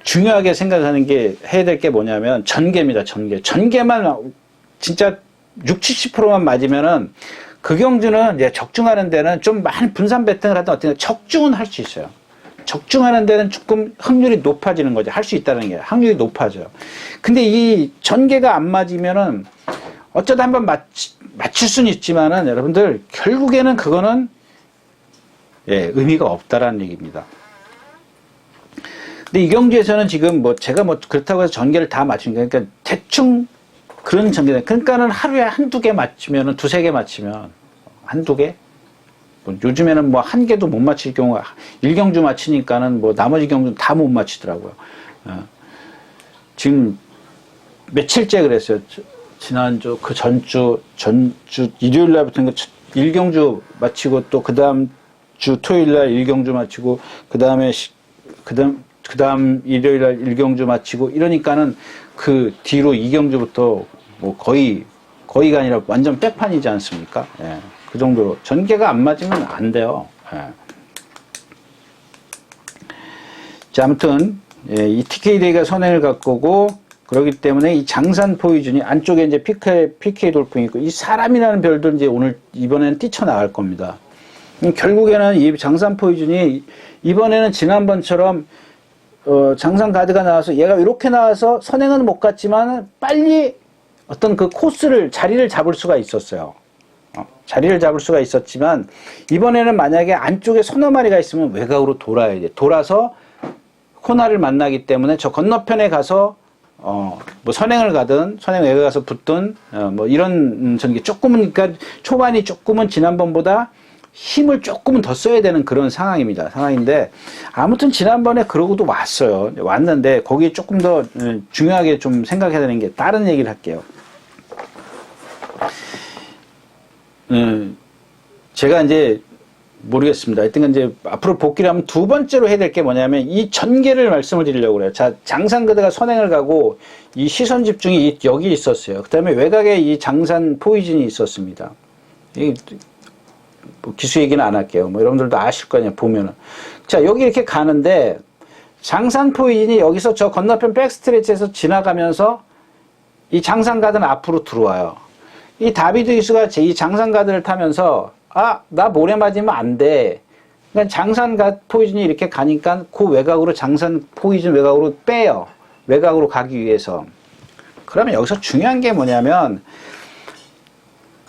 중요하게 생각하는 게, 해야 될 게 뭐냐면 전개입니다. 전개만 진짜 60~70%만 맞으면은 그 경주는 이제 적중하는 데는 좀 많은 분산 배팅을 하든 어떤 적중은 할 수 있어요. 적중하는 데는 조금 확률이 높아지는 거죠. 할 수 있다는 게 확률이 높아져요. 근데 이 전개가 안 맞으면은 어쩌다 한번 맞출 수는 있지만은 여러분들 결국에는 그거는 의미가 없다라는 얘기입니다. 근데 이 경주에서는 지금 제가 그렇다고 해서 전개를 다 맞춘 게, 그러니까 대충 그런 전개, 그러니까는 하루에 한두 개 맞추면은, 두세 개 맞추면, 한두 개? 요즘에는 한 개도 못 맞힐 경우가, 1경주 맞히니까는 나머지 경주는 다 못 맞히더라고요. 지금 며칠째 그랬어요. 지난주, 전주 일요일 날부터 1경주 마치고 또 그 다음 주 토요일 날 1경주 마치고, 그 다음 일요일 날 1경주 마치고, 이러니까는 그 뒤로 2경주부터 거의가 아니라 완전 백판이지 않습니까? 예, 그 정도로. 전개가 안 맞으면 안 돼요. 예. 자, 아무튼, 이 TK데이가 선행을 갖고 오고, 그렇기 때문에 이 장산 포이즌이 안쪽에 이제 PK 돌풍이 있고, 이 사람이라는 별도 이제 이번에는 뛰쳐나갈 겁니다. 결국에는 이 장산 포이즌이 이번에는 지난번처럼 장산 가드가 나와서 얘가 이렇게 나와서 선행은 못 갔지만 빨리 어떤 그 자리를 잡을 수가 있었어요. 자리를 잡을 수가 있었지만 이번에는 만약에 안쪽에 서너 마리가 있으면 외곽으로 돌아야 돼. 돌아서 코너를 만나기 때문에 저 건너편에 가서 선행을 가든 선행 외곽에 가서 붙든 이런 전개 조금은, 그러니까 초반이 조금은 지난번보다 힘을 조금은 더 써야 되는 그런 상황인데, 아무튼 지난번에 그러고도 왔는데, 거기에 조금 더 중요하게 좀 생각해야 되는 게, 다른 얘기를 할게요. 제가 이제, 모르겠습니다. 하여튼 이제, 앞으로 복귀를 하면 두 번째로 해야 될 게 뭐냐면, 이 전개를 말씀을 드리려고 그래요. 자, 장산가드가 선행을 가고, 이 시선 집중이 여기 있었어요. 그 다음에 외곽에 이 장산 포이즌이 있었습니다. 기수 얘기는 안 할게요. 여러분들도 아실 거 아니에요, 보면은. 자, 여기 이렇게 가는데, 장산 포이즌이 여기서 저 건너편 백스트레치에서 지나가면서 이 장산 가드는 앞으로 들어와요. 이 다비드 기수가 이 장산 가드를 타면서, 나 모래 맞으면 안 돼. 그러니까 장산 포이즌이 이렇게 가니까 그 외곽으로 장산 포이즌 외곽으로 빼요. 외곽으로 가기 위해서. 그러면 여기서 중요한 게 뭐냐면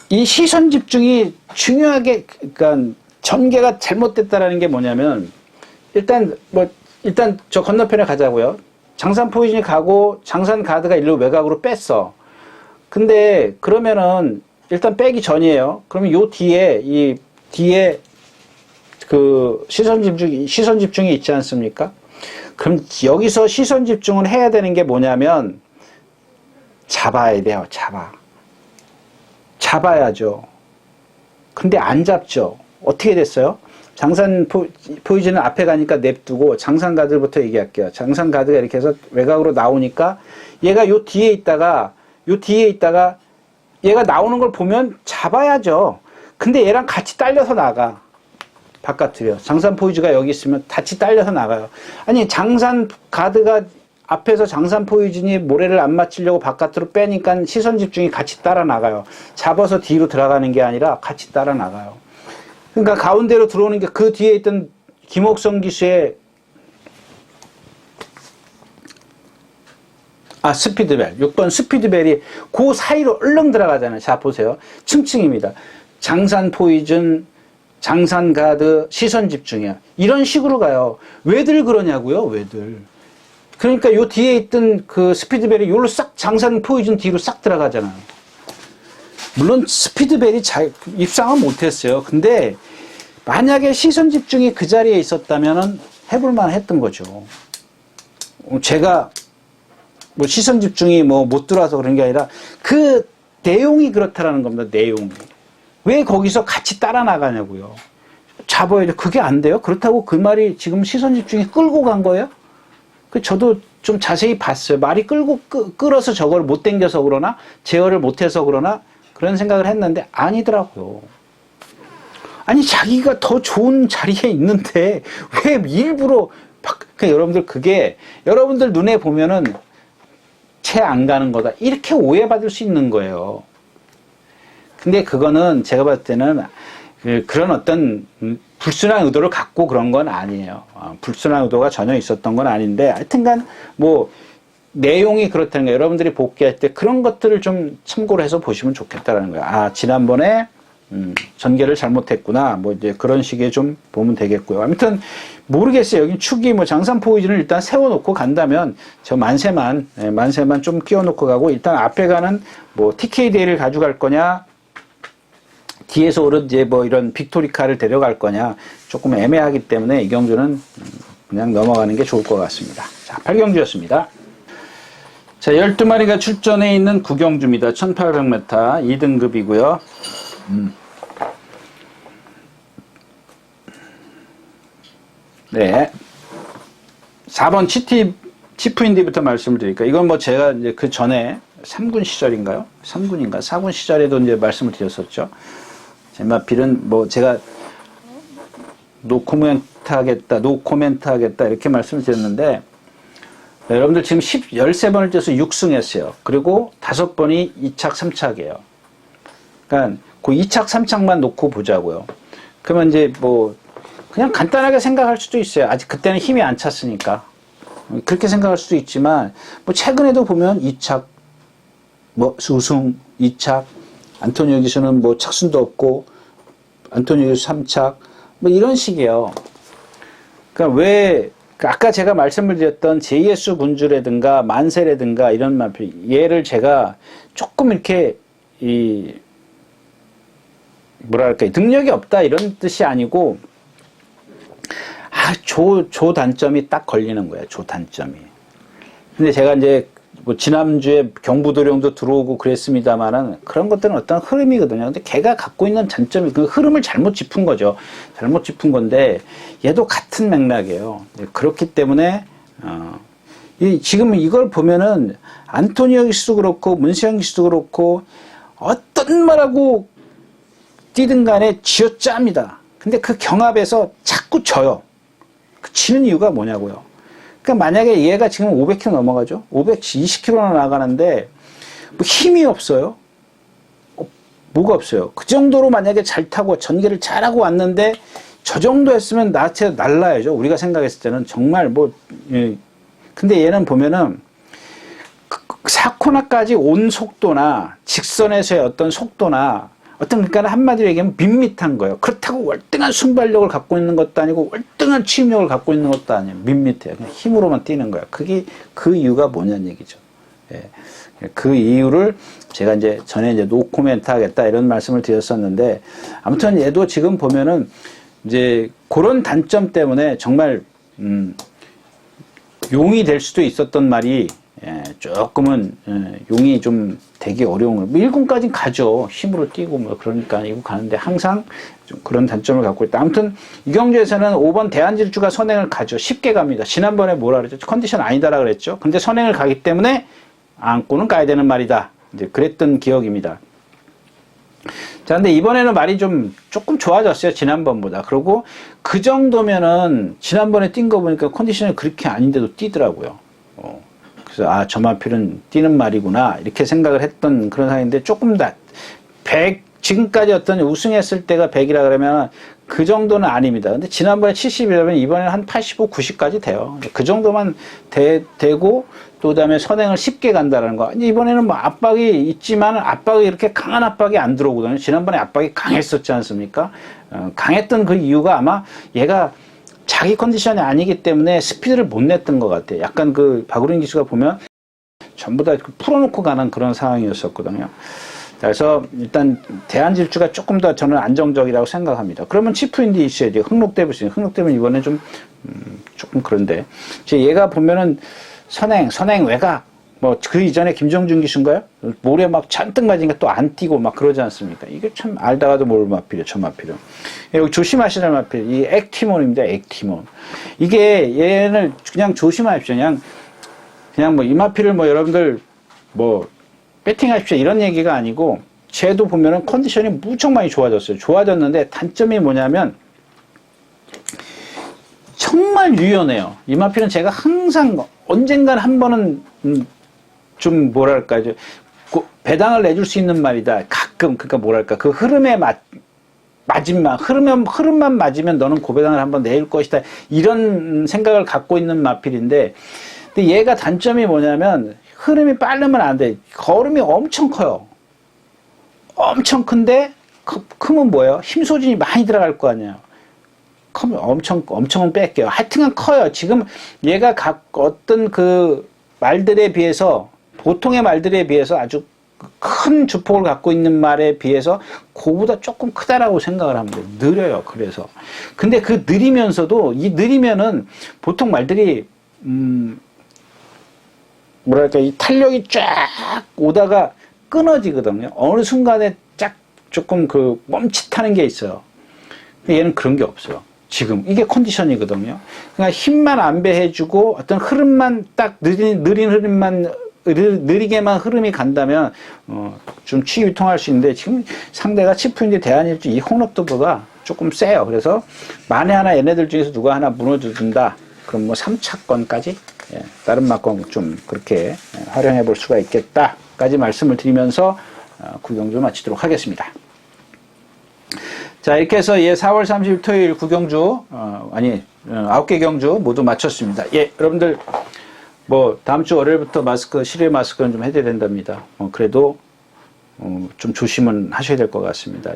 이 시선 집중이 중요하게, 그러니까 전개가 잘못됐다라는 게 뭐냐면 일단 저 건너편에 가자고요. 장산 포이즌이 가고 장산 가드가 일로 외곽으로 뺐어. 근데 그러면은 일단 빼기 전이에요. 그러면 요 뒤에 그 시선 집중이 있지 않습니까? 그럼 여기서 시선 집중을 해야 되는 게 뭐냐면 잡아야 돼요. 잡아야죠. 근데 안 잡죠. 어떻게 됐어요? 장산 포이즌은 앞에 가니까 냅두고 장산 가드부터 얘기할게요. 장산 가드가 이렇게 해서 외곽으로 나오니까 얘가 요 뒤에 있다가 얘가 나오는 걸 보면 잡아야죠. 근데 얘랑 같이 딸려서 나가. 바깥으로요. 장산 포이즈가 여기 있으면 같이 딸려서 나가요. 아니 장산 가드가 앞에서 장산 포이즌이 모래를 안 맞추려고 바깥으로 빼니까 시선 집중이 같이 따라 나가요. 잡아서 뒤로 들어가는 게 아니라 같이 따라 나가요. 그러니까 가운데로 들어오는 게 그 뒤에 있던 김옥성 기수의 스피드벨, 6번 스피드벨이 그 사이로 얼른 들어가잖아요. 자, 보세요. 층층입니다. 장산 포이즌, 장산 가드, 시선 집중이야. 이런 식으로 가요. 왜들 그러냐고요? 왜들. 그러니까 요 뒤에 있던 그 스피드벨이 요로 싹 장산 포이즌 뒤로 싹 들어가잖아요. 물론 스피드벨이 잘 입상은 못했어요. 근데 만약에 시선 집중이 그 자리에 있었다면 해볼만 했던 거죠. 제가 뭐 시선 집중이 뭐 못 들어와서 그런 게 아니라 그 내용이 그렇다라는 겁니다. 내용이. 왜 거기서 같이 따라 나가냐고요. 잡아야죠. 그게 안 돼요? 그렇다고 그 말이 지금 시선 집중이 끌고 간 거예요? 저도 좀 자세히 봤어요. 말이 끌어서 저걸 못 당겨서 그러나 제어를 못해서 그러나 그런 생각을 했는데 아니더라고요. 아니 자기가 더 좋은 자리에 있는데 왜 일부러 그러니까 여러분들 그게 여러분들 눈에 보면은 채 안 가는 거다 이렇게 오해받을 수 있는 거예요. 근데 그거는 제가 봤을 때는 그런 어떤 불순한 의도를 갖고 그런 건 아니에요. 불순한 의도가 전혀 있었던 건 아닌데 하여튼간 뭐 내용이 그렇다는 거예요. 여러분들이 복귀할 때 그런 것들을 좀 참고를 해서 보시면 좋겠다라는 거예요. 지난번에 전개를 잘못했구나. 뭐 이제 그런 식의 좀 보면 되겠고요. 아무튼 모르겠어요. 여기 축이 뭐 장산 포이즌을 일단 세워놓고 간다면 저 만세만 좀 끼워놓고 가고 일단 앞에 가는 뭐 TKD를 가져갈 거냐 뒤에서 오른 이제 뭐 이런 빅토리카를 데려갈 거냐 조금 애매하기 때문에 이 경주는 그냥 넘어가는 게 좋을 것 같습니다. 자, 8경주였습니다. 자, 12마리가 출전해 있는 9경주입니다. 1800m 2등급이고요. 네. 4번 치프인디부터 말씀을 드릴까요? 이건 뭐 제가 이제 그 전에 3군 시절인가요? 3군인가? 4군 시절에도 이제 말씀을 드렸었죠. 제마필은 뭐 제가 노코멘트 하겠다 이렇게 말씀을 드렸는데 여러분들 지금 13번을 뛰어서 6승했어요. 그리고 5번이 2착, 3착이에요. 그러니까 그 2착, 3착만 놓고 보자고요. 그러면 이제 뭐 그냥 간단하게 생각할 수도 있어요. 아직 그때는 힘이 안 찼으니까. 그렇게 생각할 수도 있지만 뭐 최근에도 보면 2착, 뭐 우승 2착, 안토니오 기수는 뭐 착순도 없고 안토니오 기수 3착 뭐 이런 식이에요. 그러니까 왜 아까 제가 말씀을 드렸던 JS 군주라든가 만세라든가 이런 말필 얘를 제가 조금 이렇게 뭐랄까 능력이 없다 이런 뜻이 아니고 조 단점이 딱 걸리는 거예요. 조 단점이. 근데 제가 이제 뭐 지난주에 경부도령도 들어오고 그랬습니다만은 그런 것들은 어떤 흐름이거든요. 근데 걔가 갖고 있는 단점이 그 흐름을 잘못 짚은 거죠. 잘못 짚은 건데 얘도 같은 맥락이에요. 그렇기 때문에 지금 이걸 보면은 안토니오 기수도 그렇고 문세영 기수도 그렇고 어떤 말하고 뛰든 간에 쥐어짜입니다. 근데 그 경합에서 자꾸 져요. 그 지는 이유가 뭐냐고요. 그러니까 만약에 얘가 지금 500km 넘어가죠. 520km나 나가는데 뭐 힘이 없어요. 뭐가 없어요. 그 정도로 만약에 잘 타고 전개를 잘하고 왔는데 저 정도 했으면 나한테 날라야죠. 우리가 생각했을 때는 정말 뭐, 예. 근데 얘는 보면은 사코나까지 온 속도나 직선에서의 어떤 속도나 어떤 그러니까 한마디로 얘기하면 밋밋한 거예요. 그렇다고 월등한 순발력을 갖고 있는 것도 아니고 월등한 추임력을 갖고 있는 것도 아니에요. 밋밋해요. 그냥 힘으로만 뛰는 거예요. 그게 그 이유가 뭐냐는 얘기죠. 예. 그 이유를 제가 이제 전에 이제 노 코멘트 하겠다 이런 말씀을 드렸었는데 아무튼 얘도 지금 보면은 이제 그런 단점 때문에 정말 용이 될 수도 있었던 말이 예, 조금은 용이 좀 되기 어려운 거예요. 뭐 1군까지는 가죠. 힘으로 뛰고 뭐 그러니까 이거 가는데 항상 좀 그런 단점을 갖고 있다. 아무튼 이 경주에서는 5번 대한질주가 선행을 가죠. 쉽게 갑니다. 지난번에 뭐라 그랬죠? 컨디션 아니다라 그랬죠. 근데 선행을 가기 때문에 안고는 가야 되는 말이다. 이제 그랬던 기억입니다. 자, 근데 이번에는 말이 조금 좋아졌어요. 지난번보다. 그리고 그 정도면은 지난번에 뛴 거 보니까 컨디션이 그렇게 아닌데도 뛰더라고요. 그래서 아, 저 마필은 뛰는 말이구나. 이렇게 생각을 했던 그런 상황인데 조금 더 100, 지금까지 어떤 우승했을 때가 100이라 그러면 그 정도는 아닙니다. 근데 지난번에 70이라면 이번에는 한 85, 90까지 돼요. 그 정도만 되고 또 그다음에 선행을 쉽게 간다는 거. 이번에는 뭐 압박이 있지만 압박이 이렇게 강한 압박이 안 들어오거든요. 지난번에 압박이 강했었지 않습니까? 강했던 그 이유가 아마 얘가 자기 컨디션이 아니기 때문에 스피드를 못 냈던 것 같아요. 약간 그 박우린 기수가 보면 전부 다 풀어놓고 가는 그런 상황이었었거든요. 그래서 일단 대한질주가 조금 더 저는 안정적이라고 생각합니다. 그러면 치프인디 있어야 돼요. 흥록대부 있어요. 흥록대부는 이번에 조금 그런데 얘가 보면은 선행 외곽 뭐 그 이전에 김정준 기수인가요? 모래 막 잔뜩 맞으니까 또 안 뛰고 막 그러지 않습니까? 이게 참 알다가도 모를 마필이에요. 저 마필은. 여기 조심하시는 마필. 이 액티몬입니다. 액티몬. 이게 얘는 그냥 조심하십시오. 그냥 뭐 이 마필을 뭐 여러분들 뭐 배팅하십시오 이런 얘기가 아니고 쟤도 보면은 컨디션이 무척 많이 좋아졌어요. 좋아졌는데 단점이 뭐냐면 정말 유연해요. 이 마필은 제가 항상 언젠간 한 번은 좀 뭐랄까 배당을 내줄 수 있는 말이다. 가끔 그러니까 뭐랄까 그 흐름에 맞으면 흐름만 맞으면 너는 고배당을 한번 내줄 것이다. 이런 생각을 갖고 있는 마필인데 근데 얘가 단점이 뭐냐면 흐름이 빠르면 안 돼. 걸음이 엄청 커요. 엄청 큰데 크면 뭐예요? 힘 소진이 많이 들어갈 거 아니에요. 크면 엄청은 뺄게요. 하여튼간 커요. 지금 얘가 어떤 그 말들에 비해서 보통의 말들에 비해서 아주 큰 주폭을 갖고 있는 말에 비해서 그보다 조금 크다라고 생각을 합니다. 느려요. 그래서 근데 그 느리면서도 이 느리면은 보통 말들이 뭐랄까 이 탄력이 쫙 오다가 끊어지거든요. 어느 순간에 쫙 조금 그 멈칫하는 게 있어요. 근데 얘는 그런 게 없어요. 지금 이게 컨디션이거든요. 그러니까 힘만 안배해주고 어떤 흐름만 딱 느린 흐름만 느리게만 흐름이 간다면 좀 취유통할 수 있는데 지금 상대가 치프인데 대한일주 이 홍럽도보가 조금 세요. 그래서 만에 하나 얘네들 중에서 누가 하나 무너져준다. 그럼 뭐 3차권까지 다른 막권 좀 그렇게 활용해 볼 수가 있겠다까지 말씀을 드리면서 구경주 마치도록 하겠습니다. 자, 이렇게 해서 4월 30일 토요일 구경주 9개 경주 모두 마쳤습니다. 여러분들 뭐 다음 주 월요일부터 실외 마스크는 좀 해야 된답니다. 그래도 좀 조심은 하셔야 될 것 같습니다.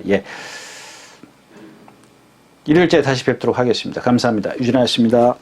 일요일째 다시 뵙도록 하겠습니다. 감사합니다. 유진아였습니다.